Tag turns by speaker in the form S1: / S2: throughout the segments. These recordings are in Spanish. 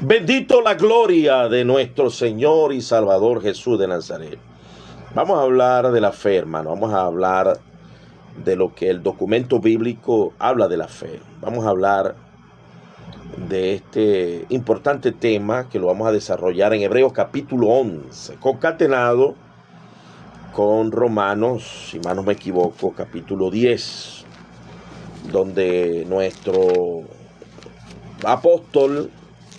S1: Bendito la gloria de nuestro Señor y Salvador Jesús de Nazaret. Vamos a hablar de la fe, hermano. Vamos a hablar de lo que el documento bíblico habla de la fe. Vamos a hablar de este importante tema que lo vamos a desarrollar en Hebreos capítulo 11, concatenado con Romanos, si mal no me equivoco, capítulo 10, donde nuestro apóstol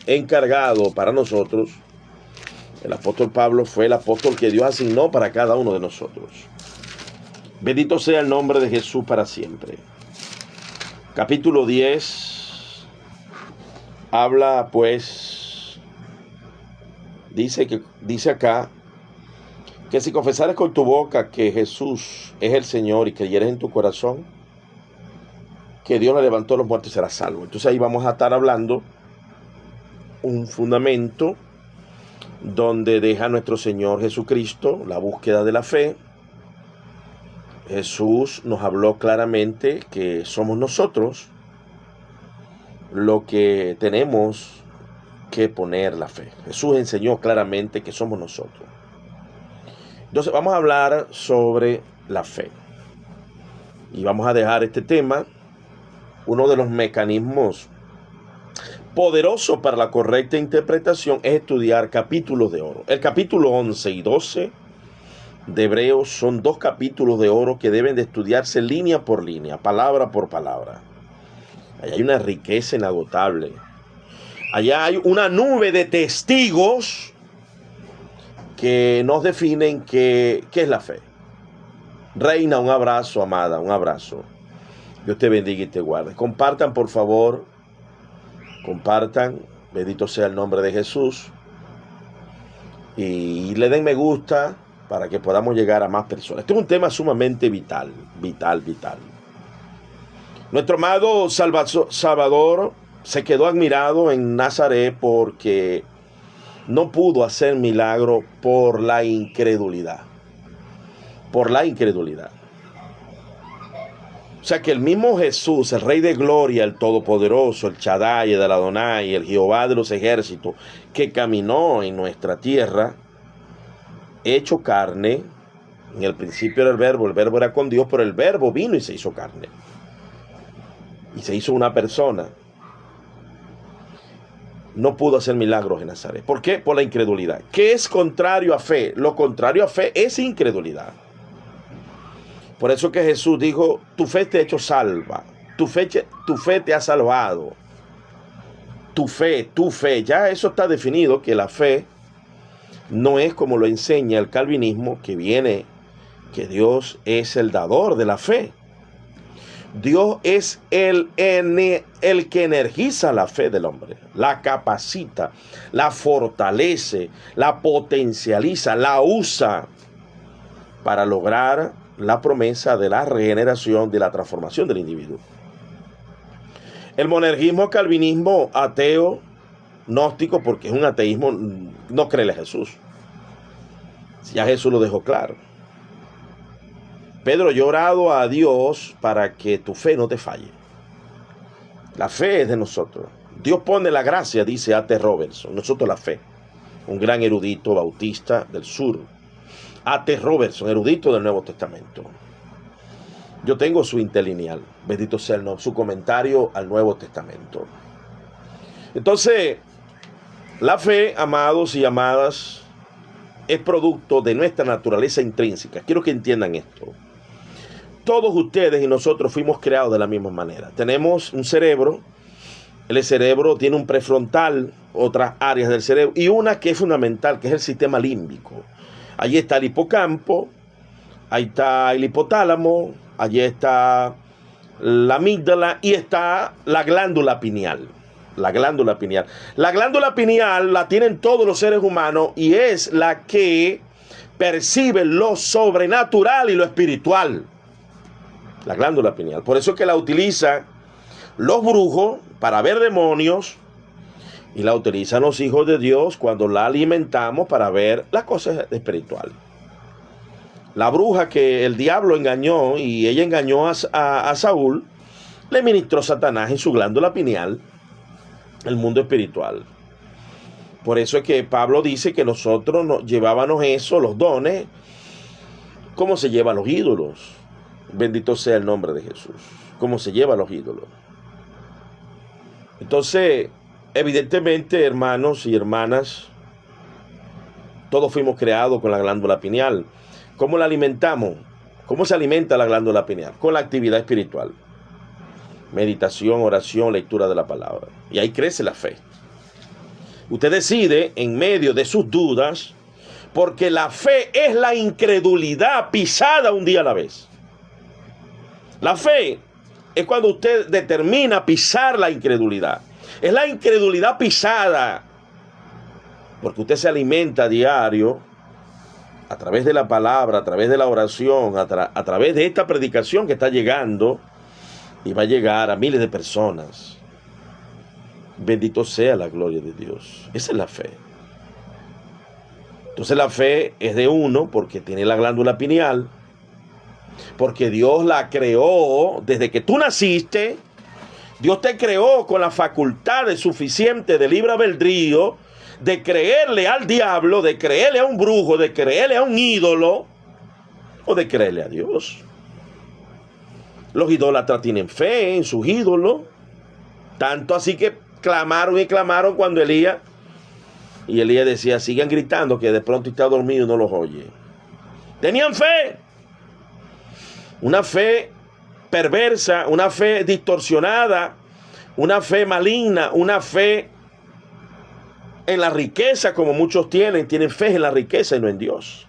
S1: encargado para nosotros, el apóstol Pablo, fue el apóstol que Dios asignó para cada uno de nosotros. Bendito sea el nombre de Jesús para siempre. Capítulo 10 habla, pues, dice acá que si confesares con tu boca que Jesús es el Señor y creyeres en tu corazón que Dios le levantó a los muertos, serás salvo. Entonces ahí vamos a estar hablando un fundamento donde deja nuestro Señor Jesucristo la búsqueda de la fe. Jesús nos habló claramente que somos nosotros lo que tenemos que poner la fe. Jesús enseñó claramente que somos nosotros. Entonces vamos a hablar sobre la fe. Y vamos a dejar este tema, uno de los mecanismos poderoso para la correcta interpretación es estudiar capítulos de oro. El capítulo 11 y 12 de Hebreos son dos capítulos de oro que deben de estudiarse línea por línea, palabra por palabra. Allá hay una riqueza inagotable. Allá hay una nube de testigos que nos definen qué es la fe. Reina, un abrazo, amada, un abrazo. Dios te bendiga y te guarde. Compartan, por favor. Compartan, bendito sea el nombre de Jesús, y le den me gusta para que podamos llegar a más personas. Este es un tema sumamente vital. Nuestro amado Salvador se quedó admirado en Nazaret porque no pudo hacer milagro por la incredulidad. O sea que el mismo Jesús, el Rey de Gloria, el Todopoderoso, el Shaddai, el Adonai, el Jehová de los ejércitos, que caminó en nuestra tierra, hecho carne. En el principio era el verbo era con Dios, pero el verbo vino y se hizo carne. Y se hizo una persona. No pudo hacer milagros en Nazaret. ¿Por qué? Por la incredulidad. ¿Qué es contrario a fe? Lo contrario a fe es incredulidad. Por eso que Jesús dijo, tu fe te ha hecho salva, tu fe te ha salvado, tu fe, ya eso está definido, que la fe no es como lo enseña el calvinismo, que Dios es el dador de la fe. Dios es el que energiza la fe del hombre, la capacita, la fortalece, la potencializa, la usa para lograr la promesa de la regeneración, de la transformación del individuo. El monergismo, calvinismo, ateo, gnóstico, porque es un ateísmo, no cree a Jesús. Ya Jesús lo dejó claro. Pedro, yo he orado a Dios para que tu fe no te falle. La fe es de nosotros. Dios pone la gracia, dice A.T. Robertson. Nosotros la fe. Un gran erudito bautista del sur. A.T. Robertson, erudito del Nuevo Testamento. Yo tengo su interlineal, bendito sea el nombre, su comentario al Nuevo Testamento. Entonces, la fe, amados y amadas, es producto de nuestra naturaleza intrínseca. Quiero que entiendan esto. Todos ustedes y nosotros fuimos creados de la misma manera. Tenemos un cerebro. El cerebro tiene un prefrontal, otras áreas del cerebro, y una que es fundamental, que es el sistema límbico. Allí está el hipocampo, ahí está el hipotálamo, allí está la amígdala y está la glándula pineal. La glándula pineal. La glándula pineal la tienen todos los seres humanos y es la que percibe lo sobrenatural y lo espiritual. La glándula pineal. Por eso es que la utilizan los brujos para ver demonios. Y la utilizan los hijos de Dios cuando la alimentamos para ver las cosas espirituales. La bruja que el diablo engañó y ella engañó a Saúl, le ministró Satanás en su glándula pineal el mundo espiritual. Por eso es que Pablo dice que nosotros nos llevábamos eso, los dones, como se llevan los ídolos. Bendito sea el nombre de Jesús. Como se llevan los ídolos. Entonces, evidentemente, hermanos y hermanas, todos fuimos creados con la glándula pineal. ¿Cómo la alimentamos? ¿Cómo se alimenta la glándula pineal? Con la actividad espiritual. Meditación, oración, lectura de la palabra. Y ahí crece la fe. Usted decide en medio de sus dudas, porque la fe es la incredulidad pisada un día a la vez. La fe es cuando usted determina pisar la incredulidad. Es la incredulidad pisada, porque usted se alimenta a diario a través de la palabra, a través de la oración, a través de esta predicación que está llegando y va a llegar a miles de personas. Bendito sea la gloria de Dios. Esa es la fe. Entonces la fe es de uno porque tiene la glándula pineal, porque Dios la creó desde que tú naciste. Dios te creó con la facultad suficiente de libre albedrío de creerle al diablo, de creerle a un brujo, de creerle a un ídolo o de creerle a Dios. Los idólatras tienen fe en sus ídolos, tanto así que clamaron y clamaron cuando Elías decía, sigan gritando, que de pronto está dormido y no los oye. Tenían fe. Una fe perversa, una fe distorsionada, una fe maligna, una fe en la riqueza, como muchos tienen fe en la riqueza y no en Dios.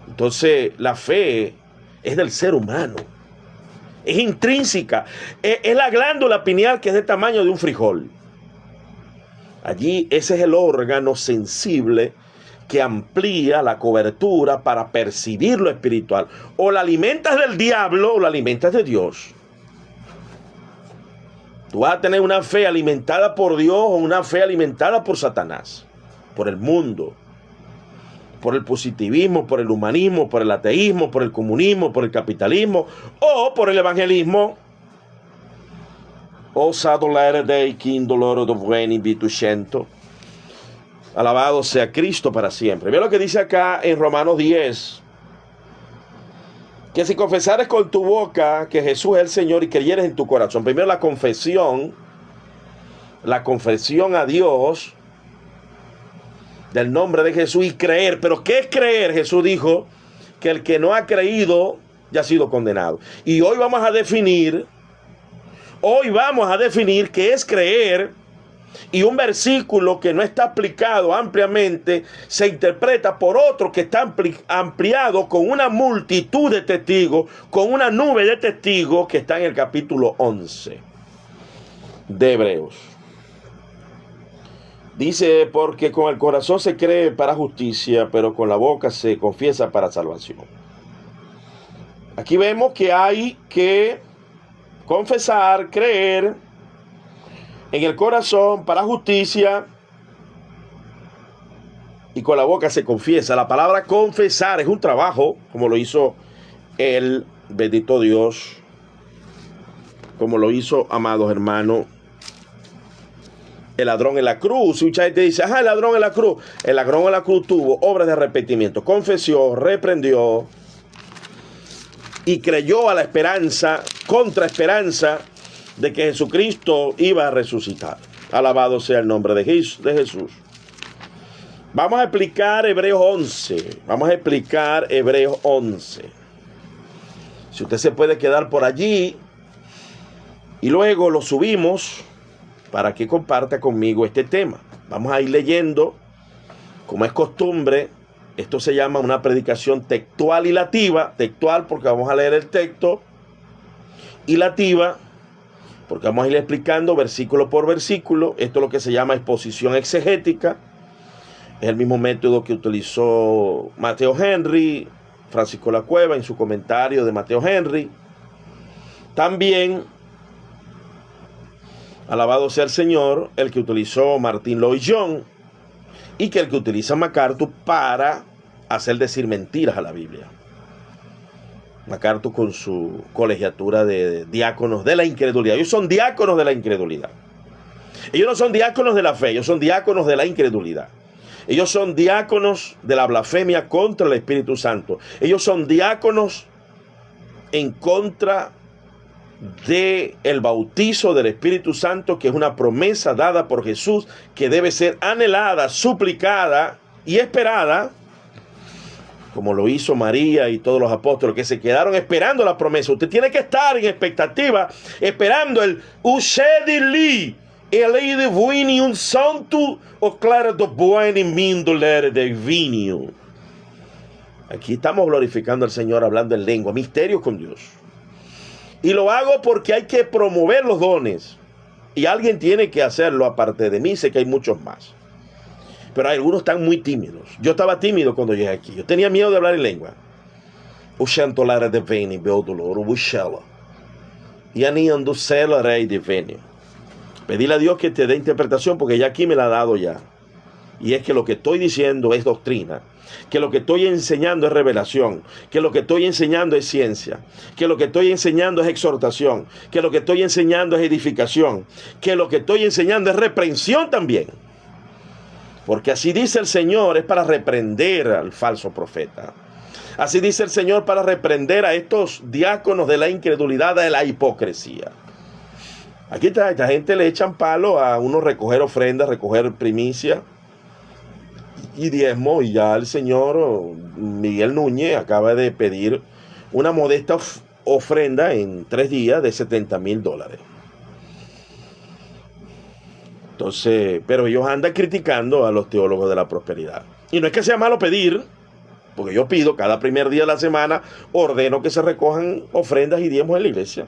S1: Entonces, la fe es del ser humano. Es intrínseca. Es la glándula pineal que es del tamaño de un frijol. Allí ese es el órgano sensible que amplía la cobertura para percibir lo espiritual. O la alimentas del diablo o la alimentas de Dios. Tú vas a tener una fe alimentada por Dios o una fe alimentada por Satanás, por el mundo, por el positivismo, por el humanismo, por el ateísmo, por el comunismo, por el capitalismo o por el evangelismo. Alabado sea Cristo para siempre. Ve lo que dice acá en Romanos 10. Que si confesares con tu boca que Jesús es el Señor y creyeres en tu corazón. Primero la confesión a Dios del nombre de Jesús y creer. ¿Pero qué es creer? Jesús dijo que el que no ha creído ya ha sido condenado. Y hoy vamos a definir qué es creer. Y un versículo que no está aplicado ampliamente se interpreta por otro que está ampliado con una multitud de testigos, con una nube de testigos que está en el capítulo 11 de Hebreos. Dice, porque con el corazón se cree para justicia, pero con la boca se confiesa para salvación. Aquí vemos que hay que confesar, creer en el corazón para justicia y con la boca se confiesa. La palabra confesar es un trabajo, como lo hizo el bendito Dios, como lo hizo, amados hermanos, el ladrón en la cruz. Y mucha gente dice, el ladrón en la cruz. El ladrón en la cruz tuvo obras de arrepentimiento, confesó, reprendió y creyó a la esperanza, contra esperanza, de que Jesucristo iba a resucitar. Alabado sea el nombre de Jesús. Vamos a explicar Hebreos 11. Si usted se puede quedar por allí y luego lo subimos para que comparta conmigo este tema. Vamos a ir leyendo, como es costumbre. Esto se llama una predicación textual y lativa. Textual porque vamos a leer el texto, y lativa porque vamos a ir explicando versículo por versículo. Esto es lo que se llama exposición exegética. Es el mismo método que utilizó Mateo Henry, Francisco La Cueva en su comentario de Mateo Henry. También, alabado sea el Señor, el que utilizó Martin Lloyd-Jones y que el que utiliza MacArthur para hacer decir mentiras a la Biblia. MacArthur con su colegiatura de diáconos de la incredulidad. Ellos son diáconos de la incredulidad. Ellos no son diáconos de la fe, ellos son diáconos de la incredulidad. Ellos son diáconos de la blasfemia contra el Espíritu Santo. Ellos son diáconos en contra del bautizo del Espíritu Santo, que es una promesa dada por Jesús, que debe ser anhelada, suplicada y esperada, como lo hizo María y todos los apóstoles, que se quedaron esperando la promesa. Usted tiene que estar en expectativa, esperando el uscedi lì, e lei divini un santo o claro do buoni mindolere del vinio. Aquí estamos glorificando al Señor, hablando en lengua, misterios con Dios. Y lo hago porque hay que promover los dones. Y alguien tiene que hacerlo aparte de mí. Sé que hay muchos más. Pero algunos están muy tímidos. Yo estaba tímido cuando llegué aquí. Yo tenía miedo de hablar en lengua. Ushantolare de veni, bel dolor, ushela. Y aniando cela rey de veni. Pedirle a Dios que te dé interpretación, porque ya aquí me la ha dado ya. Y es que lo que estoy diciendo es doctrina, que lo que estoy enseñando es revelación, que lo que estoy enseñando es ciencia, que lo que estoy enseñando es exhortación, que lo que estoy enseñando es edificación, que lo que estoy enseñando es reprensión también. Porque así dice el Señor, es para reprender al falso profeta. Así dice el Señor, para reprender a estos diáconos de la incredulidad, de la hipocresía. Aquí está, esta gente le echan palo a uno recoger ofrendas, recoger primicia y diezmo, y ya el señor Miguel Núñez acaba de pedir una modesta ofrenda en 3 días de $70,000. Entonces, pero ellos andan criticando a los teólogos de la prosperidad. Y no es que sea malo pedir, porque yo pido cada primer día de la semana, ordeno que se recojan ofrendas y diezmos en la iglesia,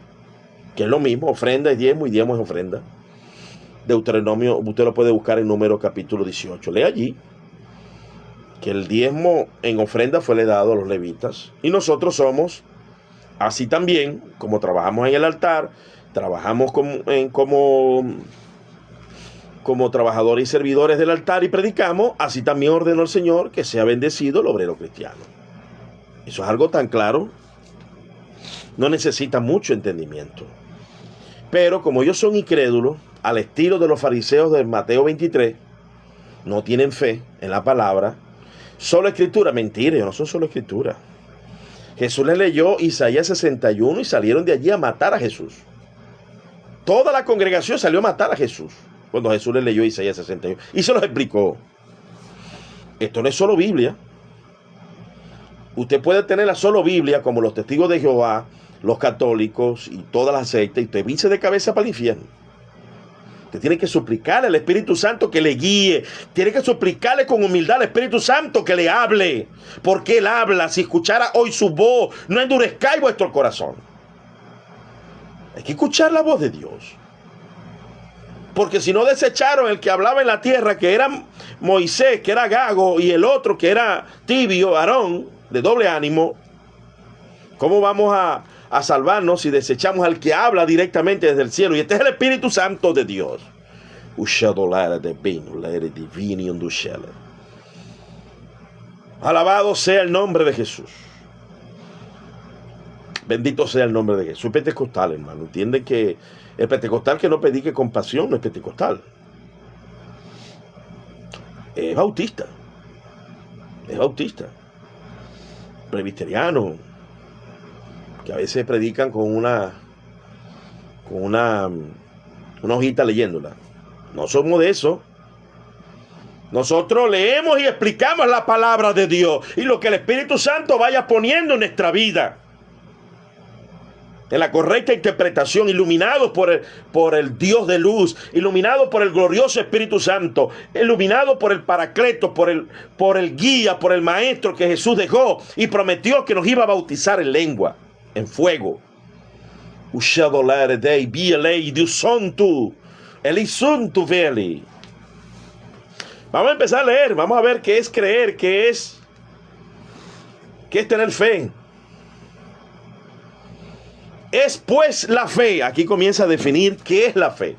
S1: que es lo mismo, ofrenda es diezmo y diezmo es ofrenda. Deuteronomio, usted lo puede buscar en Número capítulo 18. Lee allí que el diezmo en ofrenda fue le dado a los levitas. Y nosotros somos, así también, como trabajamos en el altar, trabajamos como trabajadores y servidores del altar y predicamos, así también ordenó el Señor que sea bendecido el obrero cristiano. Eso es algo tan claro, no necesita mucho entendimiento. Pero como ellos son incrédulos, al estilo de los fariseos de Mateo 23, no tienen fe en la palabra, solo escritura, mentira, no son solo escritura. Jesús les leyó Isaías 61 y salieron de allí a matar a Jesús. Toda la congregación salió a matar a Jesús cuando Jesús les leyó Isaías 61 y se los explicó. Esto no es solo Biblia. Usted puede tener la solo Biblia como los testigos de Jehová, los católicos y todas las sectas, y usted vice de cabeza para el infierno. Usted tiene que suplicarle al Espíritu Santo que le guíe. Tiene que suplicarle con humildad al Espíritu Santo que le hable. Porque Él habla. Si escuchara hoy su voz, no endurezcáis vuestro corazón. Hay que escuchar la voz de Dios. Porque si no desecharon el que hablaba en la tierra, que era Moisés, que era gago, y el otro que era tibio, Aarón, de doble ánimo, ¿cómo vamos a salvarnos si desechamos al que habla directamente desde el cielo? Y este es el Espíritu Santo de Dios. Alabado sea el nombre de Jesús. Bendito sea el nombre de Jesús. Soy pentecostal, hermano. Entienden que el pentecostal que no predique con pasión no es pentecostal. Es bautista. Es bautista. Presbiteriano, que a veces predican con una hojita leyéndola. No somos de eso. Nosotros leemos y explicamos la palabra de Dios y lo que el Espíritu Santo vaya poniendo en nuestra vida, en la correcta interpretación, iluminados por el Dios de luz, iluminados por el glorioso Espíritu Santo, iluminados por el Paracleto, por el guía, por el maestro que Jesús dejó y prometió que nos iba a bautizar en lengua, en fuego. Vamos a empezar a leer, vamos a ver qué es creer, qué es tener fe. Es pues la fe. Aquí comienza a definir qué es la fe.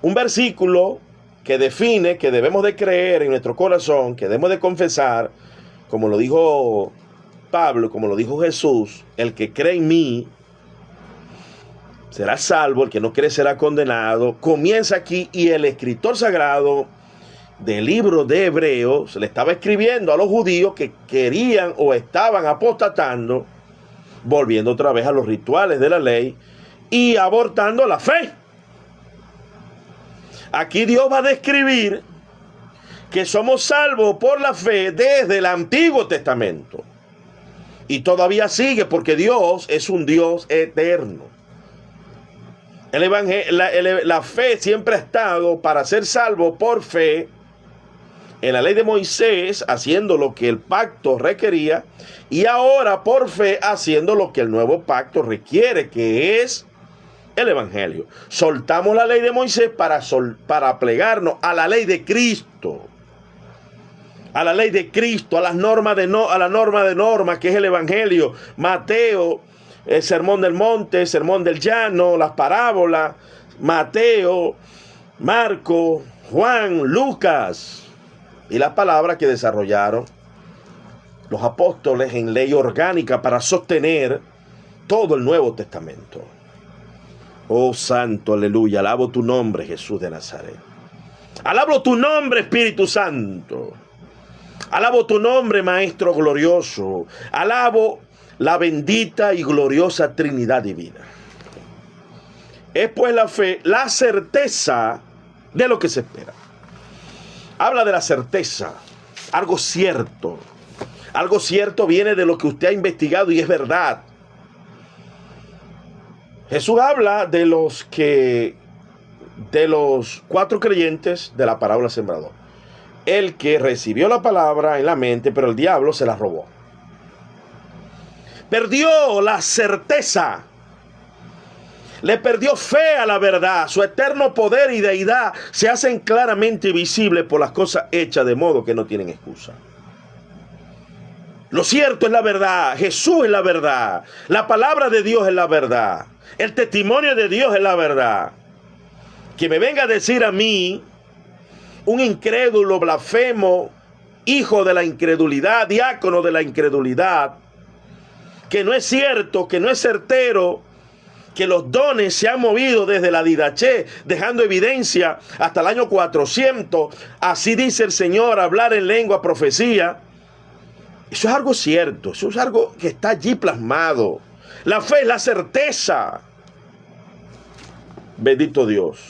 S1: Un versículo que define que debemos de creer en nuestro corazón, que debemos de confesar, como lo dijo Pablo, como lo dijo Jesús: el que cree en mí, será salvo, el que no cree será condenado. Comienza aquí, y el escritor sagrado del libro de Hebreos le estaba escribiendo a los judíos que querían o estaban apostatando, volviendo otra vez a los rituales de la ley y abortando la fe. Aquí Dios va a describir que somos salvos por la fe desde el Antiguo Testamento. Y todavía sigue, porque Dios es un Dios eterno. La fe siempre ha estado para ser salvo por fe en la ley de Moisés, haciendo lo que el pacto requería, y ahora por fe haciendo lo que el nuevo pacto requiere, que es el Evangelio. Soltamos la ley de Moisés para plegarnos a la ley de Cristo. A la ley de Cristo, a la norma de normas, que es el Evangelio. Mateo, el Sermón del Monte, el Sermón del Llano, las parábolas. Mateo, Marco, Juan, Lucas. Y las palabras que desarrollaron los apóstoles en ley orgánica para sostener todo el Nuevo Testamento. Oh santo, aleluya, alabo tu nombre, Jesús de Nazaret. Alabo tu nombre, Espíritu Santo. Alabo tu nombre, Maestro glorioso. Alabo la bendita y gloriosa Trinidad divina. Es pues la fe, la certeza de lo que se espera. Habla de la certeza, algo cierto. Algo cierto viene de lo que usted ha investigado y es verdad. Jesús habla de los 4 creyentes de la parábola del sembrador. El que recibió la palabra en la mente, pero el diablo se la robó. Perdió la certeza. Le perdió fe a la verdad. Su eterno poder y deidad se hacen claramente visibles por las cosas hechas, de modo que no tienen excusa. Lo cierto es la verdad. Jesús es la verdad. La palabra de Dios es la verdad. El testimonio de Dios es la verdad. Que me venga a decir a mí, un incrédulo, blasfemo, hijo de la incredulidad, diácono de la incredulidad, que no es cierto, que no es certero, que los dones se han movido desde la Didaché, dejando evidencia hasta el año 400, así dice el Señor, hablar en lengua, profecía. Eso es algo cierto, eso es algo que está allí plasmado. La fe es la certeza. Bendito Dios.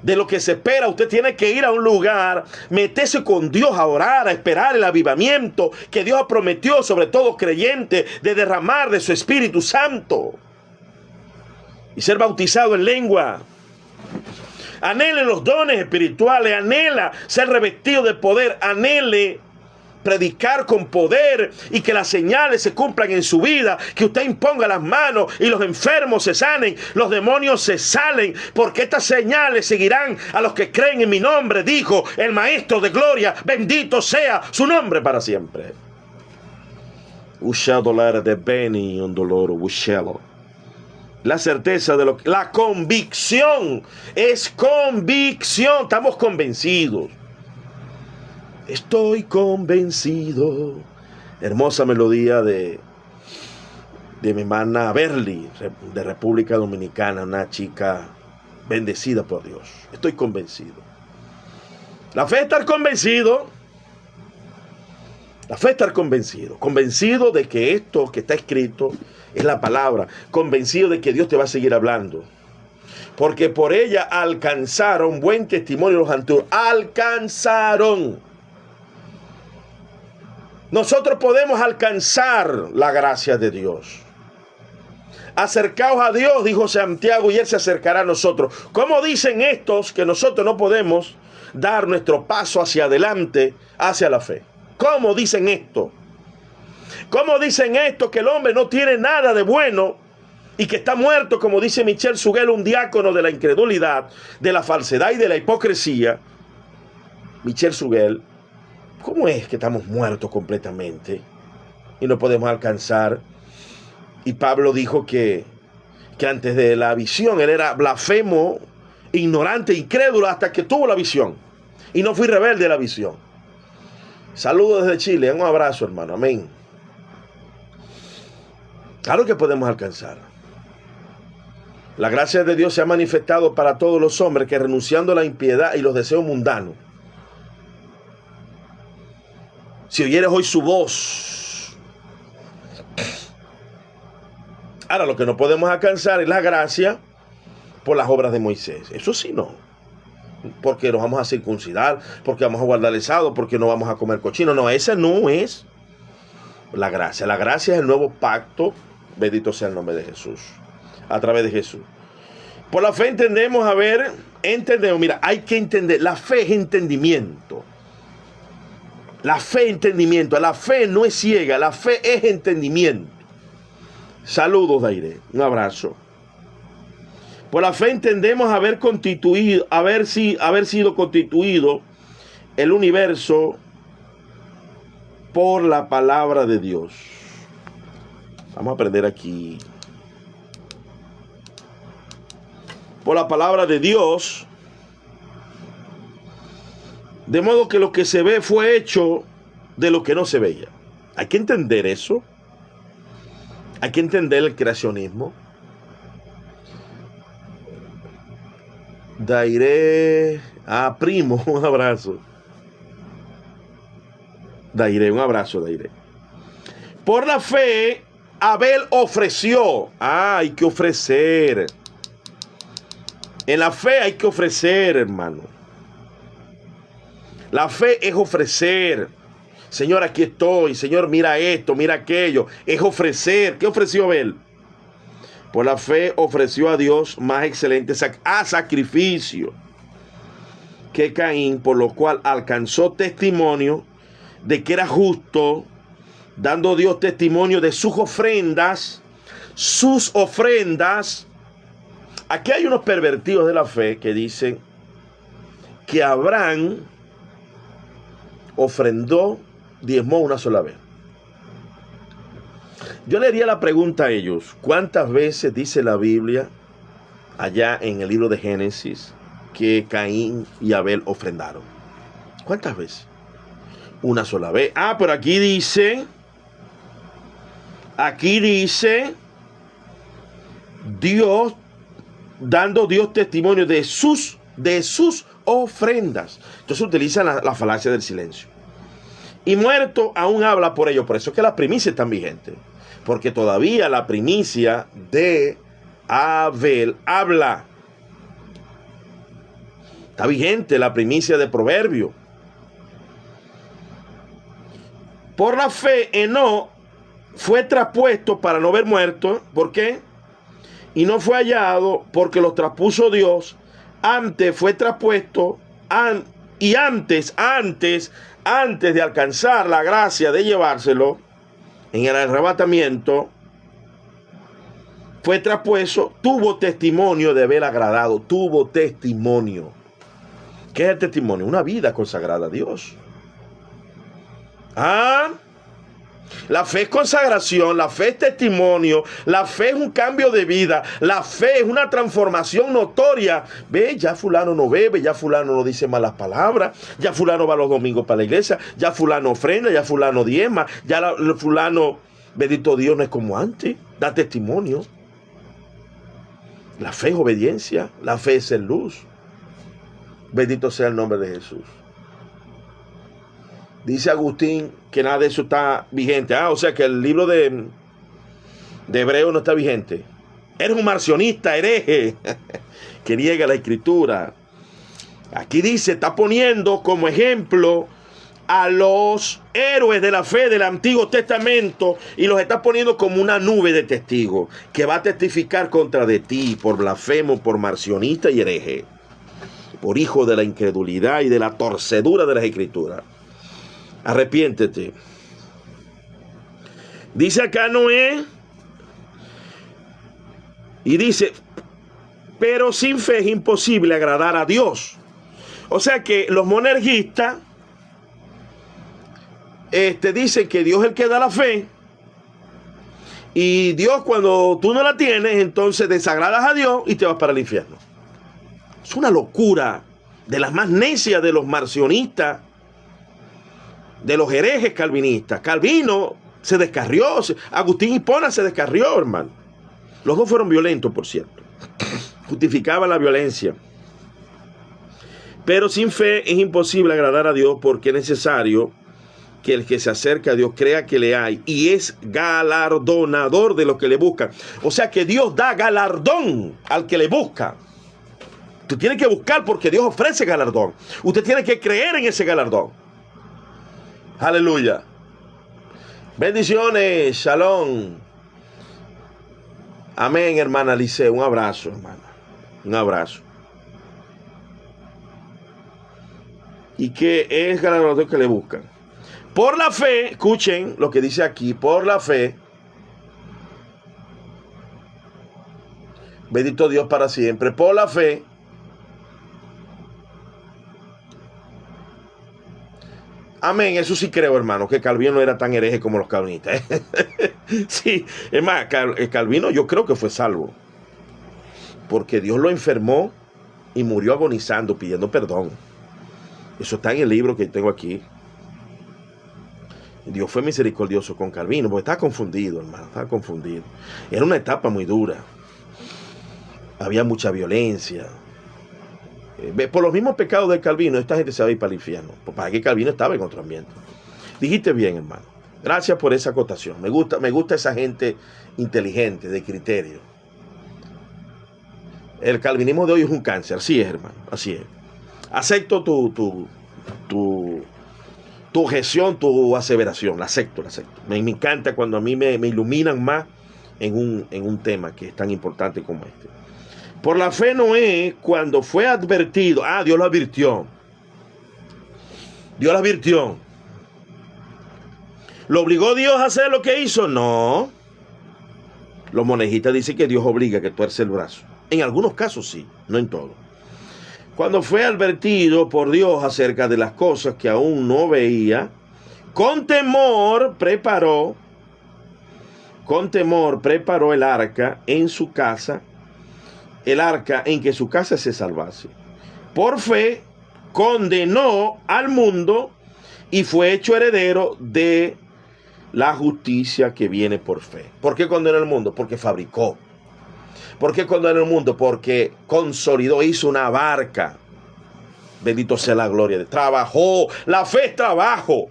S1: De lo que se espera, usted tiene que ir a un lugar, meterse con Dios a orar, a esperar el avivamiento que Dios ha prometido sobre todo creyente, de derramar de su Espíritu Santo y ser bautizado en lengua. Anhele los dones espirituales, anhela ser revestido de poder, anhele predicar con poder y que las señales se cumplan en su vida, que usted imponga las manos y los enfermos se sanen, los demonios se salen, porque estas señales seguirán a los que creen en mi nombre, dijo el Maestro de Gloria, bendito sea su nombre para siempre. La certeza de lo que, la convicción, es convicción, estamos convencidos. Estoy convencido. Hermosa melodía de mi hermana Berly, de República Dominicana, una chica bendecida por Dios. Estoy convencido. La fe es estar convencido. La fe es estar convencido. Convencido de que esto que está escrito es la palabra. Convencido de que Dios te va a seguir hablando. Porque por ella alcanzaron buen testimonio los antiguos. Alcanzaron. Nosotros podemos alcanzar la gracia de Dios. Acercaos a Dios, dijo Santiago, y Él se acercará a nosotros. ¿Cómo dicen estos que nosotros no podemos dar nuestro paso hacia adelante, hacia la fe? ¿Cómo dicen esto? ¿Cómo dicen esto que el hombre no tiene nada de bueno y que está muerto, como dice Michel Suguel, un diácono de la incredulidad, de la falsedad y de la hipocresía? Michel Suguel, ¿cómo es que estamos muertos completamente y no podemos alcanzar? Y Pablo dijo que antes de la visión él era blasfemo, ignorante, incrédulo, hasta que tuvo la visión. Y no fui rebelde a la visión. Saludos desde Chile, un abrazo, hermano, amén. Claro que podemos alcanzar. La gracia de Dios se ha manifestado para todos los hombres que, renunciando a la impiedad y los deseos mundanos, si oyeres hoy su voz. Ahora, lo que no podemos alcanzar es la gracia por las obras de Moisés. Eso sí no. Porque nos vamos a circuncidar, porque vamos a guardar el sábado, porque no vamos a comer cochino. No, esa no es la gracia. La gracia es el nuevo pacto, bendito sea el nombre de Jesús, a través de Jesús. Por la fe entendemos, mira, hay que entender, la fe es entendimiento. La fe es entendimiento, la fe no es ciega, la fe es entendimiento. Saludos, Daire, un abrazo. Por la fe entendemos haber sido constituido el universo por la palabra de Dios. Vamos a aprender aquí. Por la palabra de Dios, de modo que lo que se ve fue hecho de lo que no se veía. Hay que entender eso. Hay que entender el creacionismo. Daire, primo, un abrazo. Daire, un abrazo, Daire. Por la fe, Abel ofreció. Hay que ofrecer. En la fe hay que ofrecer, hermano. La fe es ofrecer. Señor, aquí estoy. Señor, mira esto, mira aquello. Es ofrecer. ¿Qué ofreció Abel? Por la fe ofreció a Dios más excelente sacrificio que Caín, por lo cual alcanzó testimonio de que era justo, dando Dios testimonio de sus ofrendas. Sus ofrendas. Aquí hay unos pervertidos de la fe que dicen que Abraham ofrendó, diezmó una sola vez. Yo le haría la pregunta a ellos: ¿cuántas veces dice la Biblia, allá en el libro de Génesis, que Caín y Abel ofrendaron? ¿Cuántas veces? Una sola vez. Pero aquí dice, Dios, dando Dios testimonio de sus ofrendas. Entonces utilizan la falacia del silencio. Y muerto aún habla por ello. Por eso es que la primicia está vigente. Porque todavía la primicia de Abel habla. Está vigente la primicia de Proverbio. Por la fe, Enoc fue traspuesto para no ver muerto. ¿Por qué? Y no fue hallado porque los traspuso Dios. Antes fue traspuesto y antes de alcanzar la gracia de llevárselo en el arrebatamiento, fue traspuesto, tuvo testimonio de haber agradado, tuvo testimonio. ¿Qué es el testimonio? Una vida consagrada a Dios. La fe es consagración, la fe es testimonio, la fe es un cambio de vida, la fe es una transformación notoria. Ve, ya fulano no bebe, ya fulano no dice malas palabras, ya fulano va los domingos para la iglesia, ya fulano ofrenda, ya fulano diezma, ya fulano, bendito Dios, no es como antes, da testimonio. La fe es obediencia, la fe es ser luz. Bendito sea el nombre de Jesús. Dice Agustín que nada de eso está vigente. O sea que el libro de Hebreo no está vigente. Eres un marcionista, hereje, que niega la escritura. Aquí dice, está poniendo como ejemplo a los héroes de la fe del Antiguo Testamento y los está poniendo como una nube de testigos que va a testificar contra de ti por blasfemo, por marcionista y hereje, por hijo de la incredulidad y de la torcedura de las escrituras. Arrepiéntete. Dice acá Noé, y dice, pero sin fe es imposible agradar a Dios. O sea que los monergistas dicen que Dios es el que da la fe, y Dios, cuando tú no la tienes, entonces desagradas a Dios y te vas para el infierno. Es una locura de las más necias de los marcionistas, de los herejes calvinistas. Calvino se descarrió, Agustín Hipona se descarrió, hermano. Los dos fueron violentos, por cierto. justificaba la violencia. Pero sin fe es imposible agradar a Dios, porque es necesario que el que se acerca a Dios crea que le hay y es galardonador de los que le buscan. O sea que Dios da galardón al que le busca. Usted tiene que buscar porque Dios ofrece galardón. Usted tiene que creer en ese galardón. Aleluya. Bendiciones, shalom. Amén, hermana Alice. Un abrazo, hermana. Un abrazo. Y que es galardonador que le buscan. Por la fe, escuchen lo que dice aquí, por la fe, bendito Dios para siempre, por la fe, amén, eso sí creo, hermano, que Calvino no era tan hereje como los calvinistas. Sí, es más, Calvino yo creo que fue salvo, porque Dios lo enfermó y murió agonizando, pidiendo perdón. Eso está en el libro que tengo aquí. Dios fue misericordioso con Calvino, porque estaba confundido, hermano, estaba confundido. Era una etapa muy dura. Había mucha violencia. Por los mismos pecados de Calvino, esta gente se va a ir para el infierno. Para que Calvino estaba en otro ambiente. Dijiste bien, hermano. Gracias por esa acotación. Me gusta esa gente inteligente, de criterio. El calvinismo de hoy es un cáncer. Así es, hermano. Así es. Acepto tu objeción, tu aseveración. La acepto. Me encanta cuando a mí me iluminan más en un tema que es tan importante como este. Por la fe Noé, cuando fue advertido, Dios lo advirtió. Dios lo advirtió. ¿Lo obligó Dios a hacer lo que hizo? No. Los monejistas dicen que Dios obliga, que tuerce el brazo. En algunos casos sí, no en todos. Cuando fue advertido por Dios acerca de las cosas que aún no veía, con temor preparó el arca en su casa, el arca en que su casa se salvase. Por fe condenó al mundo y fue hecho heredero de la justicia que viene por fe. ¿Por qué condenó al mundo? Porque fabricó. ¿Por qué condenó al mundo? Porque consolidó, hizo una barca. Bendito sea la gloria de Dios. Trabajó. La fe es trabajo.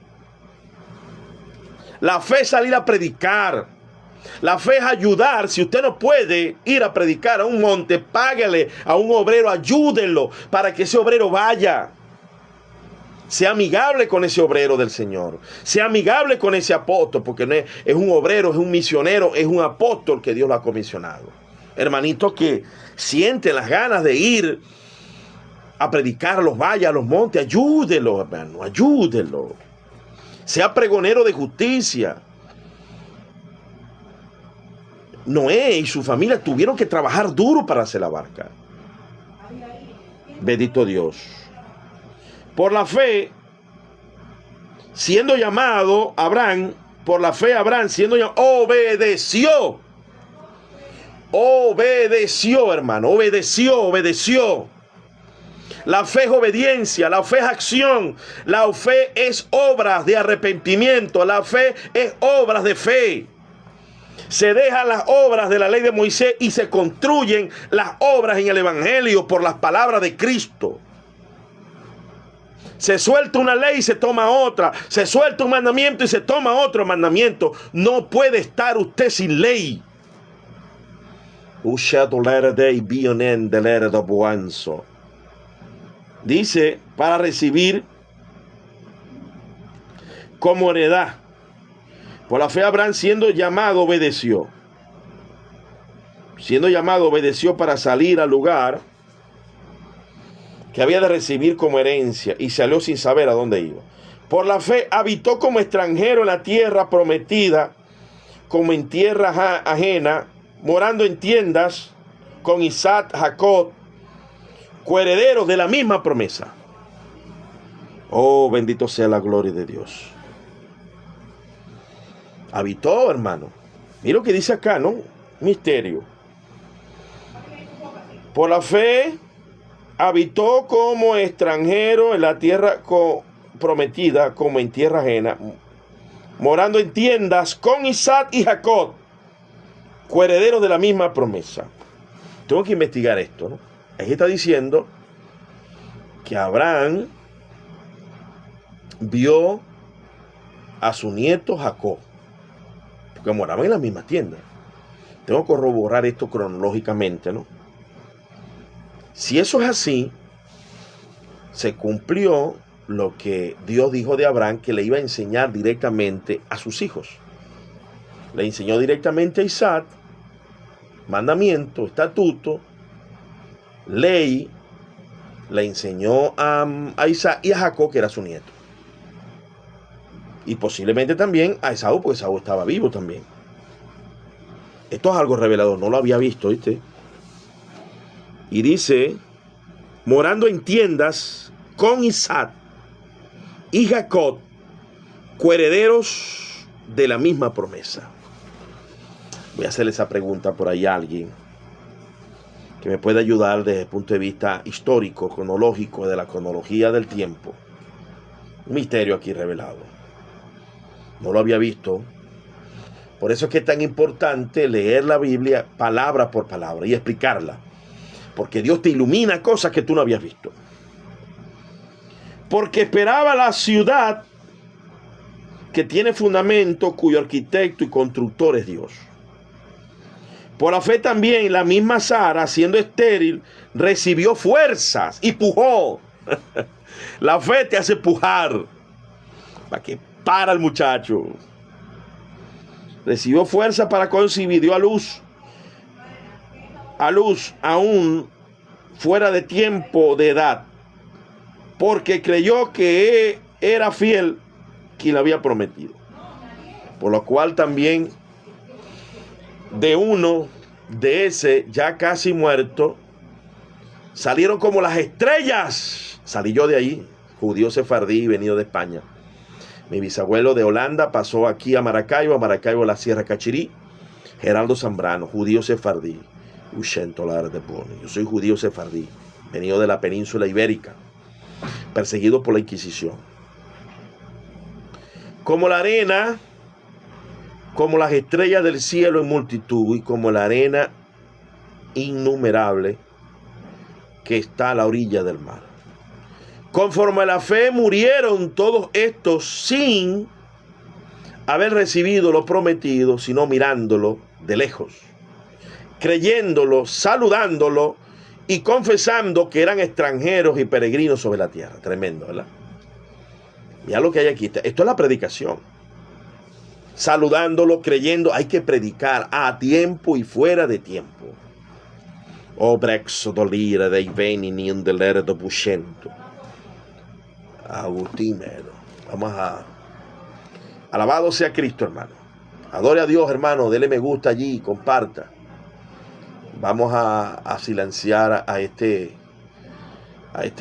S1: La fe es salir a predicar. La fe es ayudar. Si usted no puede ir a predicar a un monte, páguele a un obrero, ayúdenlo para que ese obrero vaya. Sea amigable con ese obrero del Señor. Sea amigable con ese apóstol, porque no es un obrero, es un misionero, es un apóstol que Dios lo ha comisionado. Hermanitos que sienten las ganas de ir a predicar, vaya a los montes, ayúdelo, hermano, ayúdelo. Sea pregonero de justicia. Noé y su familia tuvieron que trabajar duro para hacer la barca. Bendito Dios. Por la fe, siendo llamado Abraham, siendo llamado, obedeció. Obedeció, hermano, obedeció. La fe es obediencia, la fe es acción, la fe es obras de arrepentimiento, la fe es obras de fe. Se dejan las obras de la ley de Moisés y se construyen las obras en el Evangelio por las palabras de Cristo. Se suelta una ley y se toma otra. Se suelta un mandamiento y se toma otro mandamiento. No puede estar usted sin ley. Dice, para recibir como heredad. Por la fe Abraham, siendo llamado, obedeció. Siendo llamado, obedeció para salir al lugar que había de recibir como herencia, y salió sin saber a dónde iba. Por la fe habitó como extranjero en la tierra prometida, como en tierra ajena, morando en tiendas con Isaac, Jacob, coherederos de la misma promesa. Oh, bendito sea la gloria de Dios. Habitó, hermano. Mira lo que dice acá, ¿no? Misterio. Por la fe habitó como extranjero en la tierra prometida, como en tierra ajena, morando en tiendas con Isaac y Jacob, coherederos de la misma promesa. tengo que investigar esto, ¿no? Aquí está diciendo que Abraham vio a su nieto Jacob, porque moraban en la misma tienda. Tengo que corroborar esto cronológicamente, ¿no? Si eso es así, se cumplió lo que Dios dijo de Abraham, que le iba a enseñar directamente a sus hijos. Le enseñó directamente a Isaac, mandamiento, estatuto, ley, le enseñó a Isaac y a Jacob, que era su nieto. Y posiblemente también a Esaú, porque Esaú estaba vivo también. Esto es algo revelador, no lo había visto, ¿viste? Y dice, morando en tiendas con Isaac y Jacob, coherederos de la misma promesa. Voy a hacerle esa pregunta por ahí a alguien que me pueda ayudar desde el punto de vista histórico, cronológico, de la cronología del tiempo. Un misterio aquí revelado. No lo había visto. Por eso es que es tan importante leer la Biblia palabra por palabra y explicarla. Porque Dios te ilumina cosas que tú no habías visto. Porque esperaba la ciudad que tiene fundamento, cuyo arquitecto y constructor es Dios. Por la fe también la misma Sara, siendo estéril, recibió fuerzas y pujó. La fe te hace pujar para que para el muchacho. Recibió fuerza para concebir, dio a luz aún fuera de tiempo de edad, porque creyó que era fiel quien le había prometido. Por lo cual también de uno de ese ya casi muerto salieron como las estrellas. Salí yo de ahí, judío sefardí, venido de España. Mi bisabuelo de Holanda pasó aquí a Maracaibo la Sierra Cachirí. Geraldo Zambrano, judío sefardí. Yo soy judío sefardí, venido de la península ibérica, perseguido por la Inquisición. Como la arena, como las estrellas del cielo en multitud, y como la arena innumerable que está a la orilla del mar. Conforme a la fe murieron todos estos sin haber recibido lo prometido, sino mirándolo de lejos, creyéndolo, saludándolo y confesando que eran extranjeros y peregrinos sobre la tierra. Tremendo, ¿verdad? Mira lo que hay aquí. Esto es la predicación. Saludándolo, creyendo. Hay que predicar a tiempo y fuera de tiempo. Obrexodolire dei veni nindelere do buscento. Agustín Melo. Vamos a... Alabado sea Cristo, hermano. Adore a Dios, hermano. Dele me gusta allí, comparta. Vamos a silenciar a este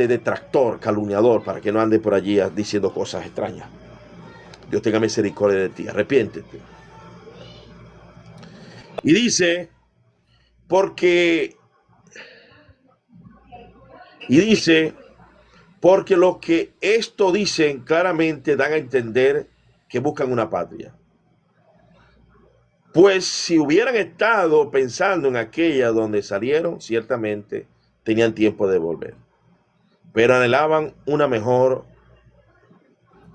S1: detractor, calumniador, para que no ande por allí diciendo cosas extrañas. Dios tenga misericordia de ti. Arrepiéntete. Y dice, porque los que esto dicen claramente dan a entender que buscan una patria. Pues si hubieran estado pensando en aquella donde salieron, ciertamente tenían tiempo de volver. Pero anhelaban una mejor,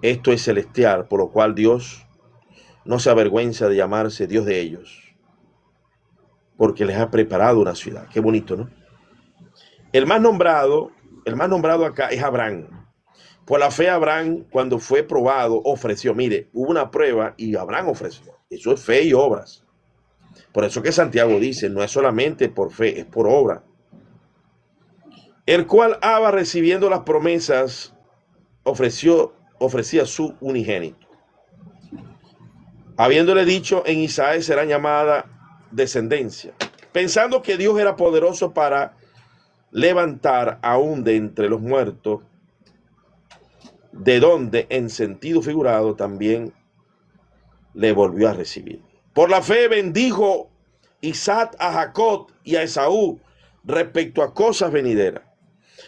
S1: esto es celestial, por lo cual Dios no se avergüenza de llamarse Dios de ellos, porque les ha preparado una ciudad. Qué bonito, ¿no? El más nombrado acá es Abraham. Por la fe Abraham, cuando fue probado, ofreció. Mire, hubo una prueba y Abraham ofreció. Eso es fe y obras. Por eso que Santiago dice, no es solamente por fe, es por obra. El cual Abba, recibiendo las promesas, ofrecía su unigénito. Habiéndole dicho, en Isaías será llamada descendencia. Pensando que Dios era poderoso para levantar aún de entre los muertos, de donde en sentido figurado también le volvió a recibir. Por la fe bendijo Isaac a Jacob y a Esaú respecto a cosas venideras.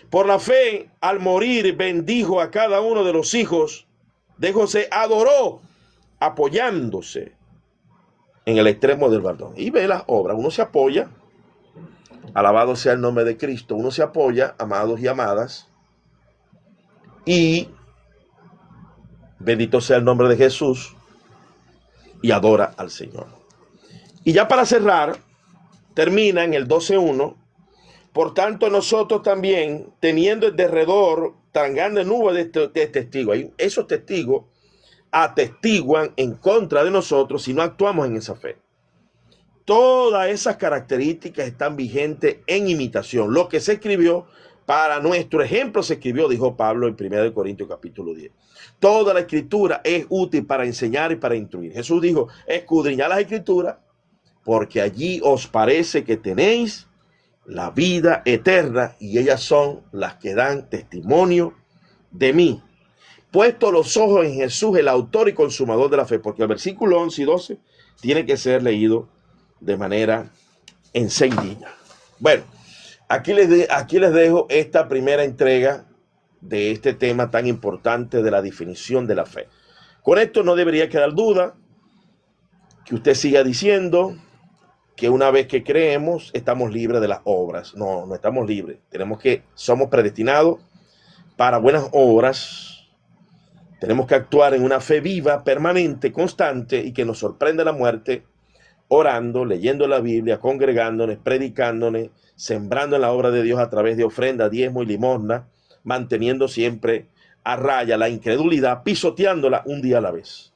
S1: Por la fe, al morir, bendijo a cada uno de los hijos de José, adoró, apoyándose en el extremo del baldón. Y ve las obras, uno se apoya. Alabado sea el nombre de Cristo. Uno se apoya, amados y amadas, y bendito sea el nombre de Jesús, y adora al Señor. Y ya para cerrar, termina en el 12:1. Por tanto, nosotros también, teniendo el derredor tan grande nube de testigos, esos testigos atestiguan en contra de nosotros si no actuamos en esa fe. Todas esas características están vigentes en imitación. Lo que se escribió para nuestro ejemplo se escribió, dijo Pablo en 1 Corintios capítulo 10. Toda la escritura es útil para enseñar y para instruir. Jesús dijo, escudriñad las escrituras, porque allí os parece que tenéis la vida eterna, y ellas son las que dan testimonio de mí. Puesto los ojos en Jesús, el autor y consumador de la fe, porque el versículo 11 y 12 tiene que ser leído de manera enseguida. Bueno, aquí les dejo esta primera entrega de este tema tan importante de la definición de la fe. Con esto no debería quedar duda que usted siga diciendo que una vez que creemos estamos libres de las obras. No, no estamos libres. Somos predestinados para buenas obras. Tenemos que actuar en una fe viva, permanente, constante, y que nos sorprenda la muerte, orando, leyendo la Biblia, congregándonos, predicándonos, sembrando en la obra de Dios a través de ofrenda, diezmo y limosna, manteniendo siempre a raya la incredulidad, pisoteándola un día a la vez.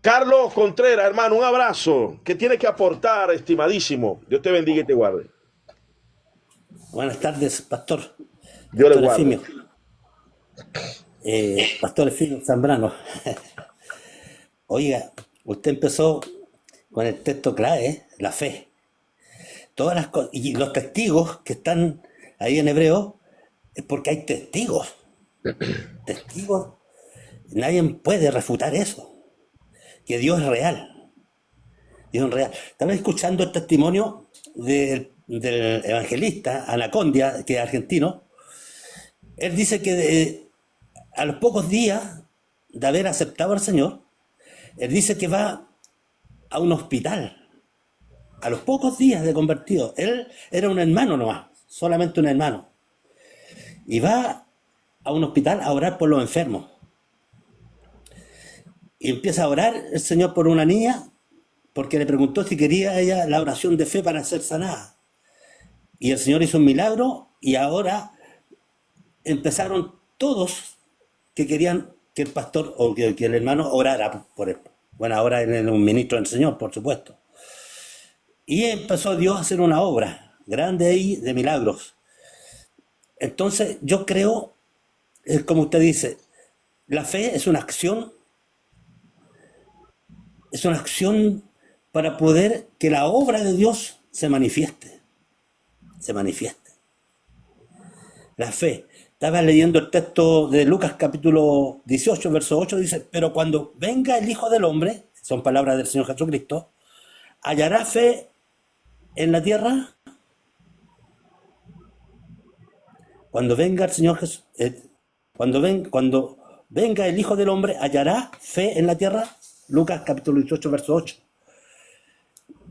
S1: Carlos Contreras, hermano, un abrazo. ¿Qué tiene que aportar, estimadísimo? Dios te bendiga y te guarde.
S2: Buenas tardes, pastor.
S1: Dios le guarde.
S2: Efimio. Pastor Efimio Zambrano. Oiga, usted empezó con el texto clave, la fe. Todas las cosas, y los testigos que están ahí en hebreo, es porque hay testigos. Testigos. Nadie puede refutar eso. Que Dios es real. Dios es real. Estaba escuchando el testimonio del evangelista Anacondia, que es argentino. Él dice que a los pocos días de haber aceptado al Señor, él dice que va a un hospital. A los pocos días de convertido. Él era un hermano nomás, solamente un hermano. Y va a un hospital a orar por los enfermos. Y empieza a orar el Señor por una niña, porque le preguntó si quería ella la oración de fe para ser sanada. Y el Señor hizo un milagro, y ahora empezaron todos que querían que el pastor o que el hermano orara por él. Bueno, ahora él es un ministro del Señor, por supuesto. Y empezó Dios a hacer una obra grande ahí de milagros. Entonces yo creo, como usted dice, la fe es una acción para poder que la obra de Dios se manifieste. La fe. Estaba leyendo el texto de Lucas capítulo 18, verso 8, dice, pero cuando venga el Hijo del Hombre, son palabras del Señor Jesucristo, ¿hallará fe en la tierra? Cuando venga el Señor Jesús, cuando venga el Hijo del Hombre, ¿hallará fe en la tierra? Lucas capítulo 18, verso 8.